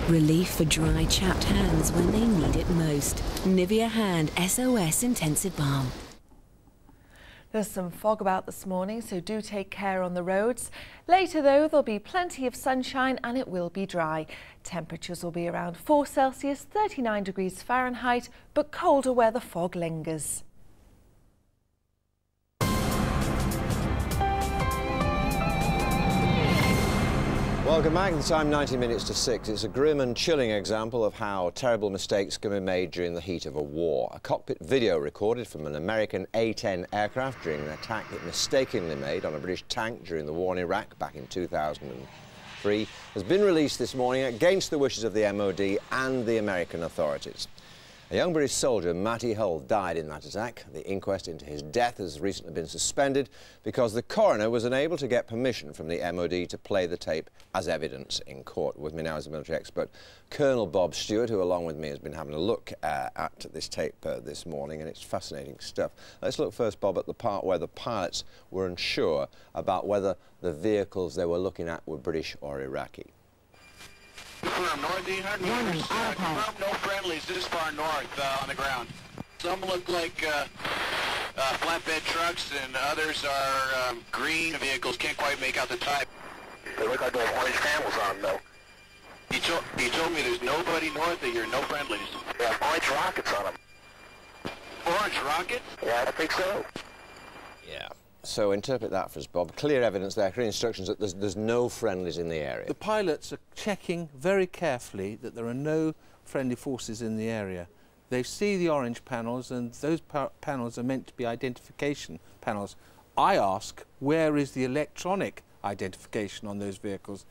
Relief for dry, chapped hands when they need it most. Nivea Hand SOS Intensive Balm. There's some fog about this morning, so do take care on the roads. Later, though, there'll be plenty of sunshine and it will be dry. Temperatures will be around 4 Celsius, 39 degrees Fahrenheit, but colder where the fog lingers. Welcome back. The time 90 minutes to 6. It's a grim and chilling example of how terrible mistakes can be made during the heat of a war. A cockpit video recorded from an American A-10 aircraft during an attack it mistakenly made on a British tank during the war in Iraq back in 2003 has been released this morning against the wishes of the MOD and the American authorities. A young British soldier, Matty Hull, died in that attack. The inquest into his death has recently been suspended because the coroner was unable to get permission from the MOD to play the tape as evidence in court. With me now is a military expert, Colonel Bob Stewart, who along with me has been having a look at this tape this morning, and it's fascinating stuff. Let's look first, Bob, at the part where the pilots were unsure about whether the vehicles they were looking at were British or Iraqi. Confirm, north 800 meters. Confirm no friendlies this far north on the ground. Some look like flatbed trucks and others are green vehicles. Can't quite make out the type. They look like they have orange panels on them, though. He told me there's nobody north of here, no friendlies. They have orange rockets on them. Orange rockets? Yeah, I think so. Yeah. So interpret that for us, Bob. Clear evidence there, clear instructions that there's no friendlies in the area. The pilots are checking very carefully that there are no friendly forces in the area. They see the orange panels, and those panels are meant to be identification panels. I ask, where is the electronic identification on those vehicles,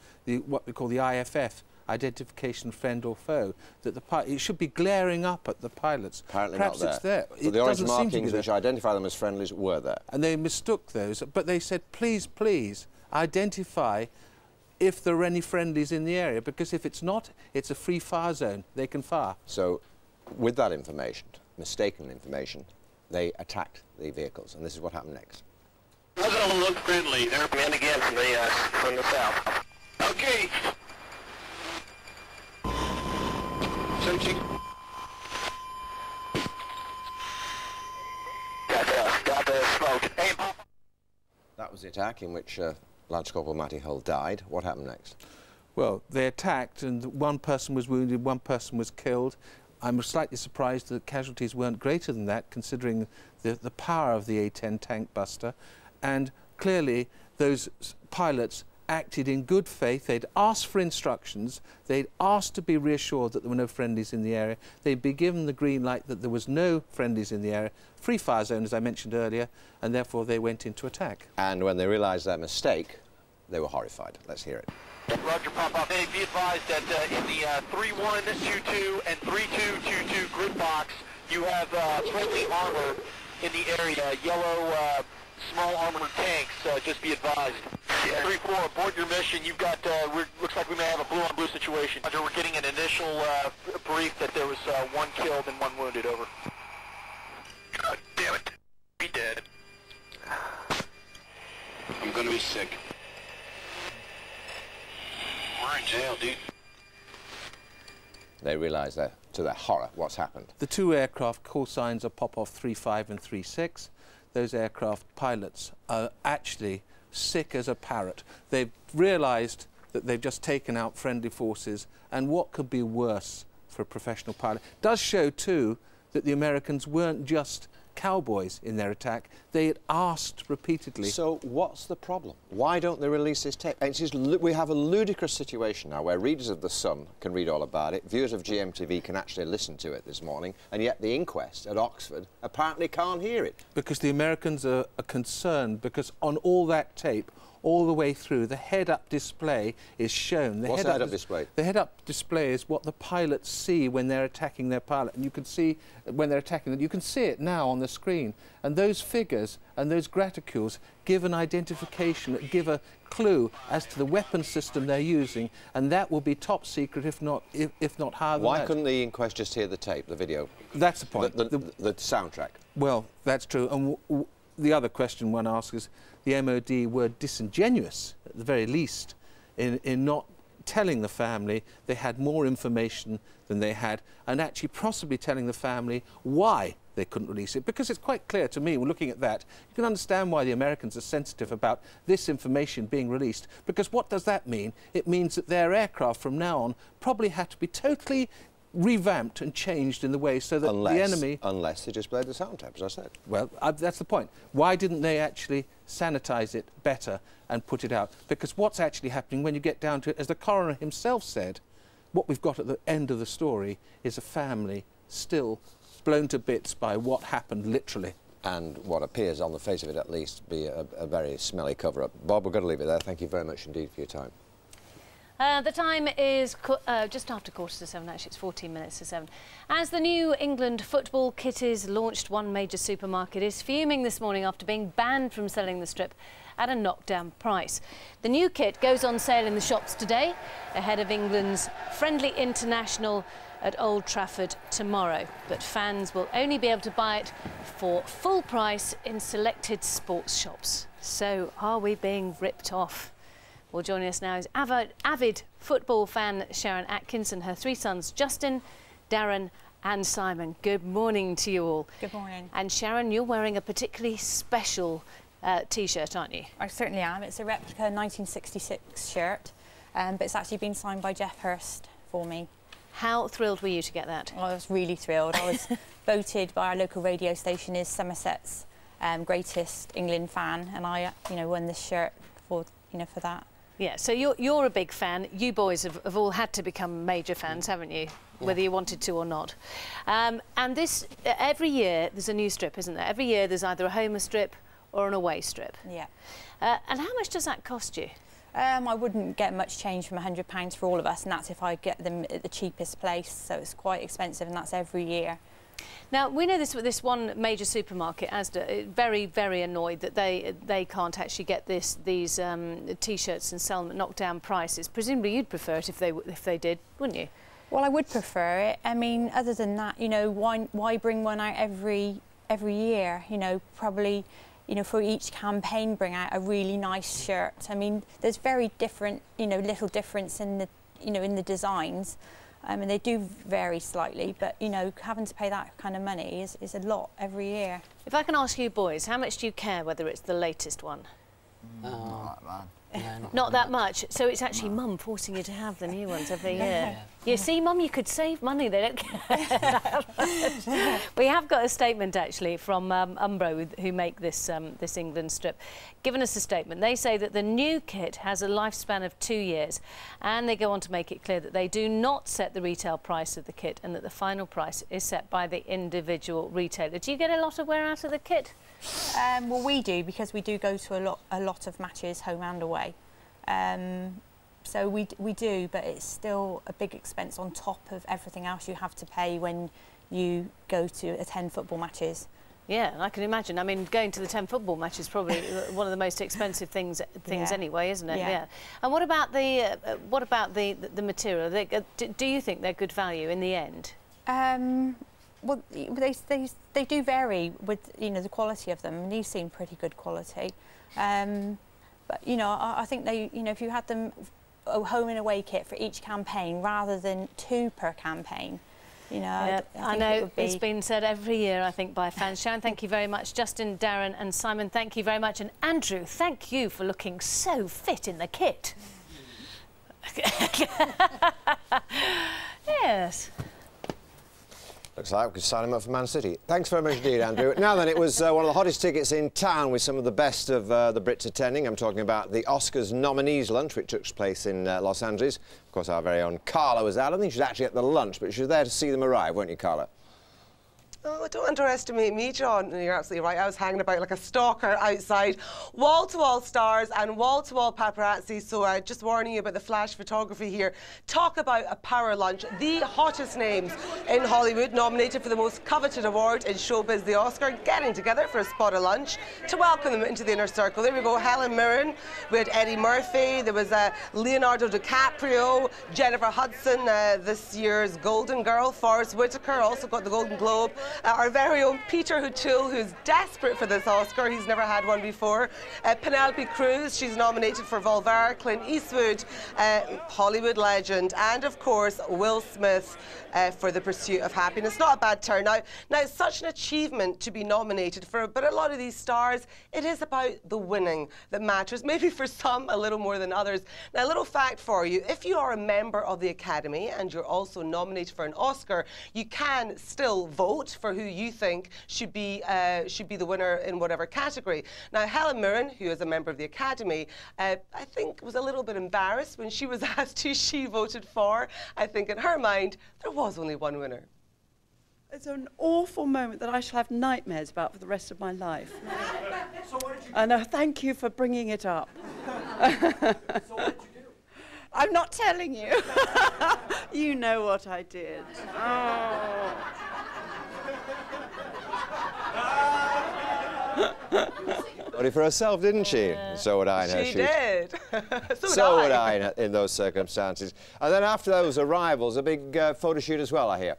what we call the IFF, identification friend or foe, that it should be glaring up at the pilots. Apparently Perhaps not there. It's there. But the orange markings which identify them as friendlies were there. And they mistook those, but they said, please, please, identify if there are any friendlies in the area, because if it's not, it's a free fire zone. They can fire. So, with that information, mistaken information, they attacked the vehicles, and this is what happened next. Doesn't look friendly. They're in again from the south. Okay. Searching. Got the smoke. Hey, that was the attack in which Lance Corporal Matty Hull died. What happened next? Well, they attacked and one person was wounded, one person was killed. I'm slightly surprised that casualties weren't greater than that, considering the power of the A-10 tank buster. And clearly, those pilots acted in good faith. They'd asked for instructions. They'd asked to be reassured that there were no friendlies in the area. They'd be given the green light that there was no friendlies in the area. Free fire zone, as I mentioned earlier, and therefore they went into attack. And when they realised their mistake, they were horrified. Let's hear it. Roger, pop-up. Hey, be advised that in the 3122 and 3222 group box, you have friendly armor in the area, yellow small armored tanks. Just be advised. 3-4, aboard your mission. You've got, looks like we may have a blue-on-blue situation. Roger, we're getting an initial brief that there was 1 killed and 1 wounded, over. God damn it. Be dead. I'm gonna be sick. We're in jail, dude. They realise that, to their horror, what's happened. The two aircraft call signs are Popov 35 and 36. Those aircraft pilots are actually sick as a parrot. They've realised that they've just taken out friendly forces, and what could be worse for a professional pilot. It does show, too, that the Americans weren't just cowboys in their attack. They had asked repeatedly. So what's the problem? Why don't they release this tape? And we have a ludicrous situation now where readers of The Sun can read all about it, viewers of GMTV can actually listen to it this morning, and yet the inquest at Oxford apparently can't hear it. Because the Americans are concerned, because on all that tape, all the way through, the head-up display is shown. What's the head-up display? The head-up display is what the pilots see when they're attacking their pilot, and you can see when they're attacking them. You can see it now on the screen, and those figures and those graticules give an identification, give a clue as to the weapon system they're using, and that will be top secret, if not higher than that. Why couldn't the inquest just hear the tape, the video? That's the point. The soundtrack. Well, that's true. And the other question one asks is, the MOD were disingenuous, at the very least, in not telling the family they had more information than they had, and actually possibly telling the family why they couldn't release it. Because it's quite clear to me, looking at that, you can understand why the Americans are sensitive about this information being released. Because what does that mean? It means that their aircraft from now on probably had to be totally revamped and changed in the way so that the enemy... Unless they just played the sound tape, as I said. Well, that's the point. Why didn't they actually sanitise it better and put it out? Because what's actually happening when you get down to it, as the coroner himself said, what we've got at the end of the story is a family still blown to bits by what happened, literally. And what appears, on the face of it at least, be a very smelly cover-up. Bob, we've got to leave it there. Thank you very much indeed for your time. The time is just after 7:15, actually. It's 14 minutes to 7. As the new England football kit is launched, one major supermarket is fuming this morning after being banned from selling the strip at a knockdown price. The new kit goes on sale in the shops today, ahead of England's friendly international at Old Trafford tomorrow. But fans will only be able to buy it for full price in selected sports shops. So, are we being ripped off? Well, joining us now is avid football fan Sharon Atkins and her 3 sons, Justin, Darren and Simon. Good morning to you all. Good morning. And Sharon, you're wearing a particularly special T-shirt, aren't you? I certainly am. It's a replica 1966 shirt, but it's actually been signed by Jeff Hurst for me. How thrilled were you to get that? I was really thrilled. I was voted by our local radio station as Somerset's greatest England fan, and I, won this shirt for that. Yeah, so you're a big fan. You boys have all had to become major fans, haven't you? Yeah. Whether you wanted to or not. And this, every year there's a new strip, isn't there? Every year there's either a home strip or an away strip. Yeah. And how much does that cost you? I wouldn't get much change from £100 for all of us, and that's if I get them at the cheapest place, so it's quite expensive, and that's every year. Now, we know this one major supermarket, Asda, very, very annoyed that they can't actually get these T-shirts and sell them at knockdown prices. Presumably you'd prefer it if they did, wouldn't you? Well, I would prefer it. I mean, other than that, why bring one out every year? Probably, for each campaign, bring out a really nice shirt. I mean, there's very different, little difference in the, in the designs. And they do vary slightly, but, having to pay that kind of money is a lot every year. If I can ask you boys, how much do you care whether it's the latest one? Not that much. Yeah, not that much. So it's actually Mum forcing you to have the new ones every year. You see, Mum, you could save money. They don't care that much. We have got a statement actually from Umbro, who make this this England strip, given us a statement. They say that the new kit has a lifespan of 2 years, and they go on to make it clear that they do not set the retail price of the kit, and that the final price is set by the individual retailer. Do you get a lot of wear out of the kit? Well, we do, because we do go to a lot of matches, home and away. So we do, but it's still a big expense on top of everything else you have to pay when you go to attend football matches. Yeah, I can imagine. I mean, going to the 10 football matches is probably one of the most expensive things anyway, isn't it? Yeah. And what about the material? Do you think they're good value in the end? Well, they do vary with the quality of them, and these seem pretty good quality. But I think they if you had them a home and away kit for each campaign rather than 2 per campaign, yeah, I know it's been said every year, I think, by fans. Sharon, thank you very much. Justin, Darren and Simon, thank you very much. And Andrew, thank you for looking so fit in the kit. Yes. Looks like we could sign him up for Man City. Thanks very much indeed, Andrew. Now then, it was one of the hottest tickets in town with some of the best of the Brits attending. I'm talking about the Oscars nominees lunch, which took place in Los Angeles. Of course, our very own Carla was there. I don't think she was actually at the lunch, but she was there to see them arrive, weren't you, Carla? Oh, don't underestimate me, John. You're absolutely right. I was hanging about like a stalker outside. Wall-to-wall stars and wall-to-wall paparazzi. So just warning you about the flash photography here. Talk about a power lunch. The hottest names in Hollywood nominated for the most coveted award in showbiz, the Oscar, getting together for a spot of lunch to welcome them into the inner circle. There we go. Helen Mirren. We had Eddie Murphy. There was Leonardo DiCaprio, Jennifer Hudson, this year's Golden Girl. Forrest Whitaker also got the Golden Globe. Our very own Peter O'Toole, who's desperate for this Oscar. He's never had one before. Penelope Cruz, she's nominated for Volver. Clint Eastwood, Hollywood legend. And, of course, Will Smith for The Pursuit of Happiness. Not a bad turnout. Now, it's such an achievement to be nominated for, but a lot of these stars, it is about the winning that matters. Maybe for some, a little more than others. Now, a little fact for you. If you are a member of the Academy and you're also nominated for an Oscar, you can still vote for who you think should be the winner in whatever category. Now, Helen Mirren, who is a member of the Academy, I think was a little bit embarrassed when she was asked who she voted for. I think in her mind, there was only one winner. It's an awful moment that I shall have nightmares about for the rest of my life. So what did you do? And thank you for bringing it up. So what did you do? I'm not telling you. You know what I did. Oh. Voted for herself, didn't she? So would I in her shoes. She did. So would I in those circumstances. And then after those arrivals, a big photo shoot as well, I hear.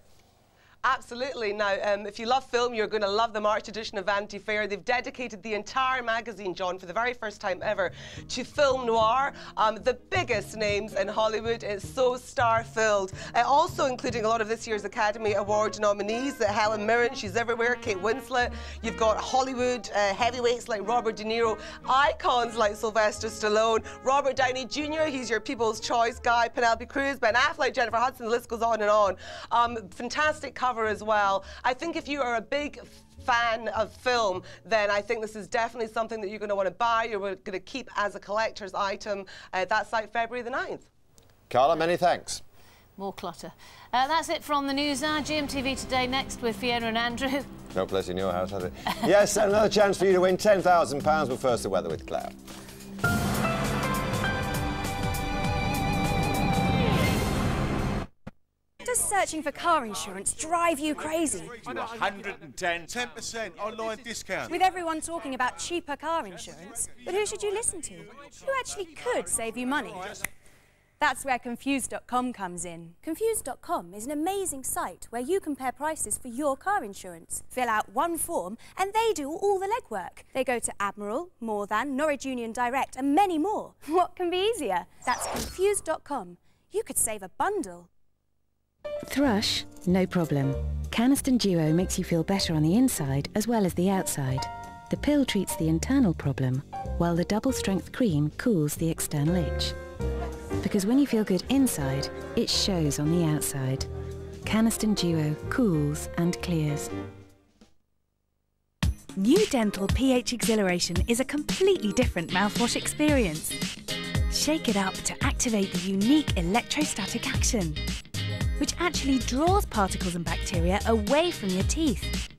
Absolutely. Now, if you love film, you're going to love the March edition of Vanity Fair. They've dedicated the entire magazine, John, for the very first time ever, to film noir. The biggest names in Hollywood. It's so star-filled. Also including a lot of this year's Academy Award nominees. Helen Mirren, she's everywhere. Kate Winslet. You've got Hollywood heavyweights like Robert De Niro. Icons like Sylvester Stallone. Robert Downey Jr., he's your people's choice guy. Penelope Cruz, Ben Affleck, Jennifer Hudson, the list goes on and on. Fantastic cover as well. I think if you are a big fan of film, then I think this is definitely something that you're going to want to buy, you're going to keep as a collector's item. That's out February the 9th. Carla, many thanks. More clutter. That's it from the news hour. GMTV Today next with Fiona and Andrew. No place in your house, has it? Yes, another chance for you to win £10,000, but first the weather with Claire. Does searching for car insurance drive you crazy? 10% online discount. With everyone talking about cheaper car insurance, but who should you listen to? Who actually could save you money? That's where Confused.com comes in. Confused.com is an amazing site where you compare prices for your car insurance. Fill out one form and they do all the legwork. They go to Admiral, More Than, Norwich Union Direct and many more. What can be easier? That's Confused.com. You could save a bundle. Thrush? No problem. Canesten Duo makes you feel better on the inside as well as the outside. The pill treats the internal problem, while the double-strength cream cools the external itch. Because when you feel good inside, it shows on the outside. Canesten Duo cools and clears. New Dental pH Exhilaration is a completely different mouthwash experience. Shake it up to activate the unique electrostatic action, which actually draws particles and bacteria away from your teeth.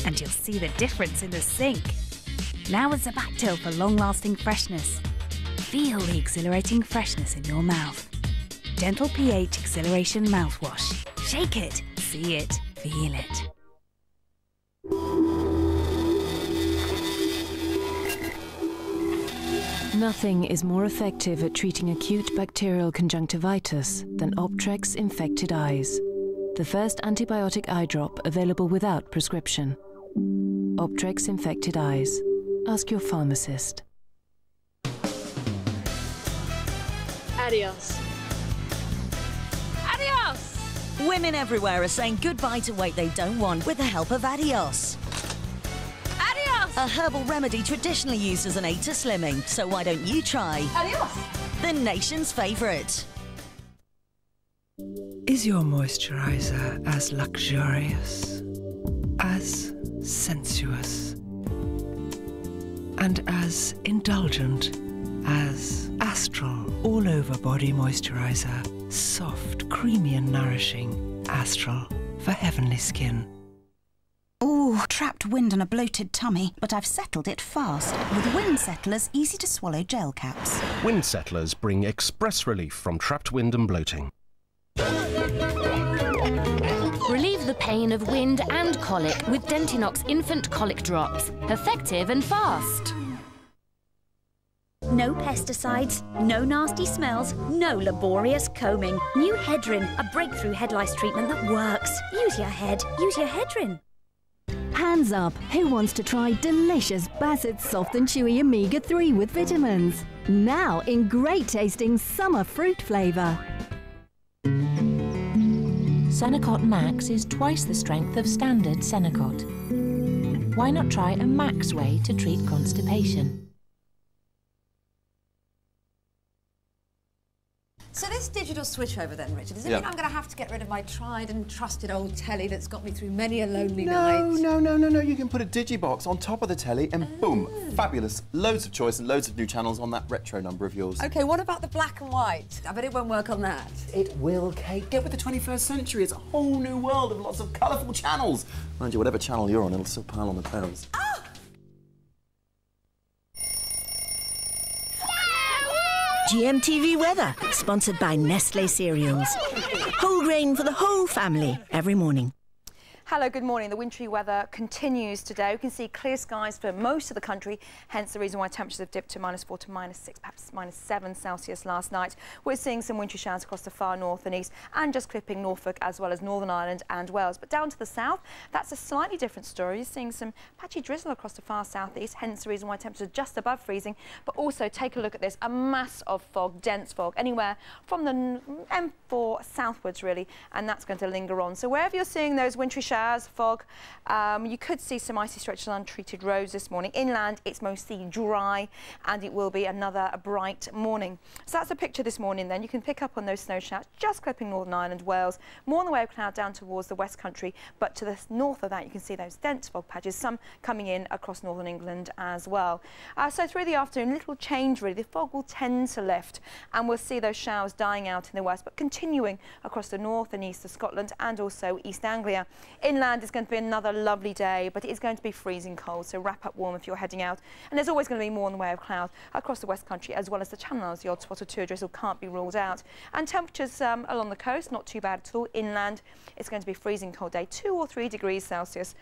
And you'll see the difference in the sink. Now with Zabactyl for long-lasting freshness. Feel the exhilarating freshness in your mouth. Dental pH Exhilaration Mouthwash. Shake it, see it, feel it. Nothing is more effective at treating acute bacterial conjunctivitis than Optrex Infected Eyes, the first antibiotic eye drop available without prescription. Optrex Infected Eyes. Ask your pharmacist. Adios. Adios! Women everywhere are saying goodbye to weight they don't want with the help of Adios. Adios! a herbal remedy traditionally used as an aid to slimming. So why don't you try the nation's favourite? Is your moisturiser as luxurious, as sensuous, and as indulgent as Astral all-over body moisturiser? Soft, creamy and nourishing. Astral for heavenly skin. Ooh, trapped wind and a bloated tummy, but I've settled it fast with Wind Settlers easy-to-swallow gel caps. Wind Settlers bring express relief from trapped wind and bloating. Relieve the pain of wind and colic with Dentinox Infant Colic Drops. Effective and fast. No pesticides, no nasty smells, no laborious combing. New Hedrin, a breakthrough head lice treatment that works. Use your head, use your Hedrin. Hands up, who wants to try delicious Bassett's Soft and Chewy Omega-3 with vitamins? Now in great tasting summer fruit flavour. Senokot Max is twice the strength of standard Senokot. Why not try a Max way to treat constipation? So this digital switchover then, Richard, does it mean I'm going to have to get rid of my tried and trusted old telly that's got me through many a lonely night? No. You can put a digibox on top of the telly and boom, fabulous. Loads of choice and loads of new channels on that retro number of yours. OK, what about the black and white? I bet it won't work on that. It will, Kate. Get with the 21st century. It's a whole new world of lots of colourful channels. Mind you, whatever channel you're on, it'll still pile on the pounds. GMTV weather, sponsored by Nestlé Cereals. Whole grain for the whole family every morning. Hello, good morning. The wintry weather continues today. We can see clear skies for most of the country, hence the reason why temperatures have dipped to -4 to -6, perhaps -7 Celsius last night. We're seeing some wintry showers across the far north and east and just clipping Norfolk as well as Northern Ireland and Wales. But down to the south, that's a slightly different story. You're seeing some patchy drizzle across the far southeast, hence the reason why temperatures are just above freezing. But also take a look at this, a mass of fog, dense fog, anywhere from the M4 southwards really, and that's going to linger on. So wherever you're seeing those wintry showers, fog, you could see some icy stretches on untreated roads this morning. Inland, it's mostly dry, and it will be another bright morning. So that's a picture this morning then. You can pick up on those snow showers, just clipping Northern Ireland, Wales, more on the way of cloud down towards the West Country, but to the north of that you can see those dense fog patches, some coming in across northern England as well. So through the afternoon, little change really. The fog will tend to lift, and we'll see those showers dying out in the west, but continuing across the north and east of Scotland and also East Anglia. Inland is going to be another lovely day, but it is going to be freezing cold, so wrap up warm if you're heading out. And there's always going to be more in the way of cloud across the West Country, as well as the Channel Islands. The odd spot or two of drizzle can't be ruled out. And temperatures along the coast, not too bad at all. Inland, it's going to be a freezing cold day, 2 or 3 degrees Celsius.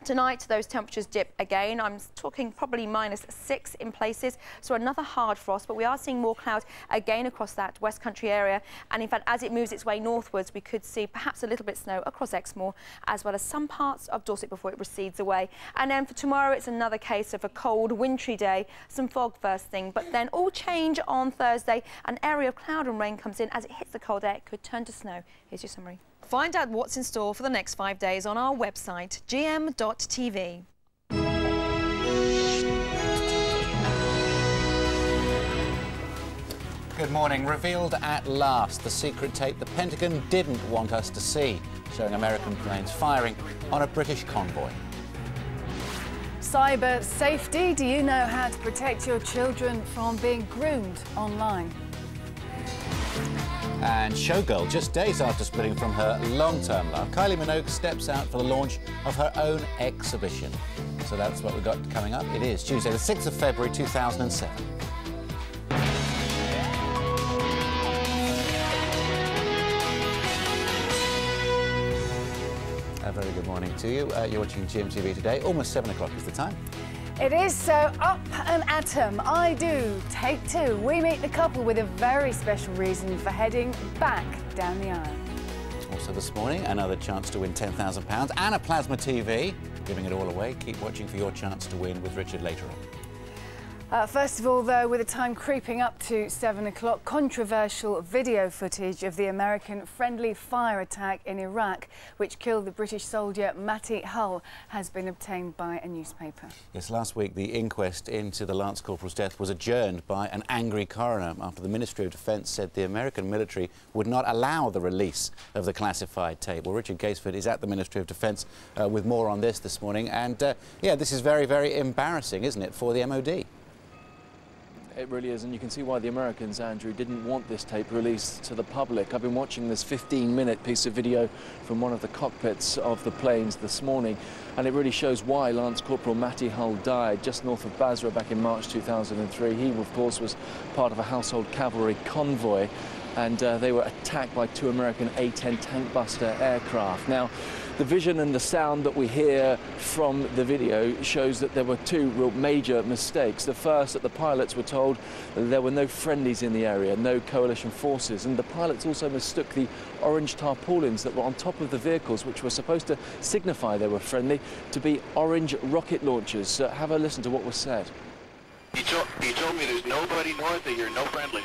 Tonight, those temperatures dip again. I'm talking probably -6 in places, so another hard frost, but we are seeing more cloud again across that West Country area. And in fact, as it moves its way northwards, we could see perhaps a little bit of snow across Exmoor, as well as some parts of Dorset before it recedes away. And then for tomorrow, it's another case of a cold, wintry day, some fog first thing, but then all change on Thursday. An area of cloud and rain comes in. As it hits the cold air, it could turn to snow. Here's your summary. Find out what's in store for the next 5 days on our website, gm.tv. Good morning. Revealed at last, the secret tape the Pentagon didn't want us to see, showing American planes firing on a British convoy. Cyber safety. Do you know how to protect your children from being groomed online? And Showgirl, just days after splitting from her long-term love, Kylie Minogue steps out for the launch of her own exhibition. So that's what we've got coming up. It is Tuesday, the 6th of February, 2007. A very good morning to you. You're watching GMTV today. Almost 7 o'clock is the time. It is, so up an atom. I do. Take 2. We meet the couple with a very special reason for heading back down the aisle. Also this morning, another chance to win £10,000 and a plasma TV. Giving it all away. Keep watching for your chance to win with Richard later on. First of all, though, with the time creeping up to 7 o'clock, controversial video footage of the American friendly fire attack in Iraq, which killed the British soldier Matty Hull, has been obtained by a newspaper. Yes, last week the inquest into the Lance Corporal's death was adjourned by an angry coroner after the Ministry of Defence said the American military would not allow the release of the classified tape. Well, Richard Gaisford is at the Ministry of Defence with more on this morning. And, yeah, this is very, very embarrassing, isn't it, for the MOD? It really is, and you can see why the Americans, Andrew, didn't want this tape released to the public. I've been watching this 15-minute piece of video from one of the cockpits of the planes this morning, and it really shows why Lance Corporal Matty Hull died just north of Basra back in March 2003. He, of course, was part of a household cavalry convoy, and they were attacked by 2 American A-10 tank buster aircraft. Now, the vision and the sound that we hear from the video shows that there were 2 real major mistakes. The first, that the pilots were told that there were no friendlies in the area, no coalition forces, and the pilots also mistook the orange tarpaulins that were on top of the vehicles, which were supposed to signify they were friendly, to be orange rocket launchers. Have a listen to what was said. He told me there's nobody north of here, no friendlies.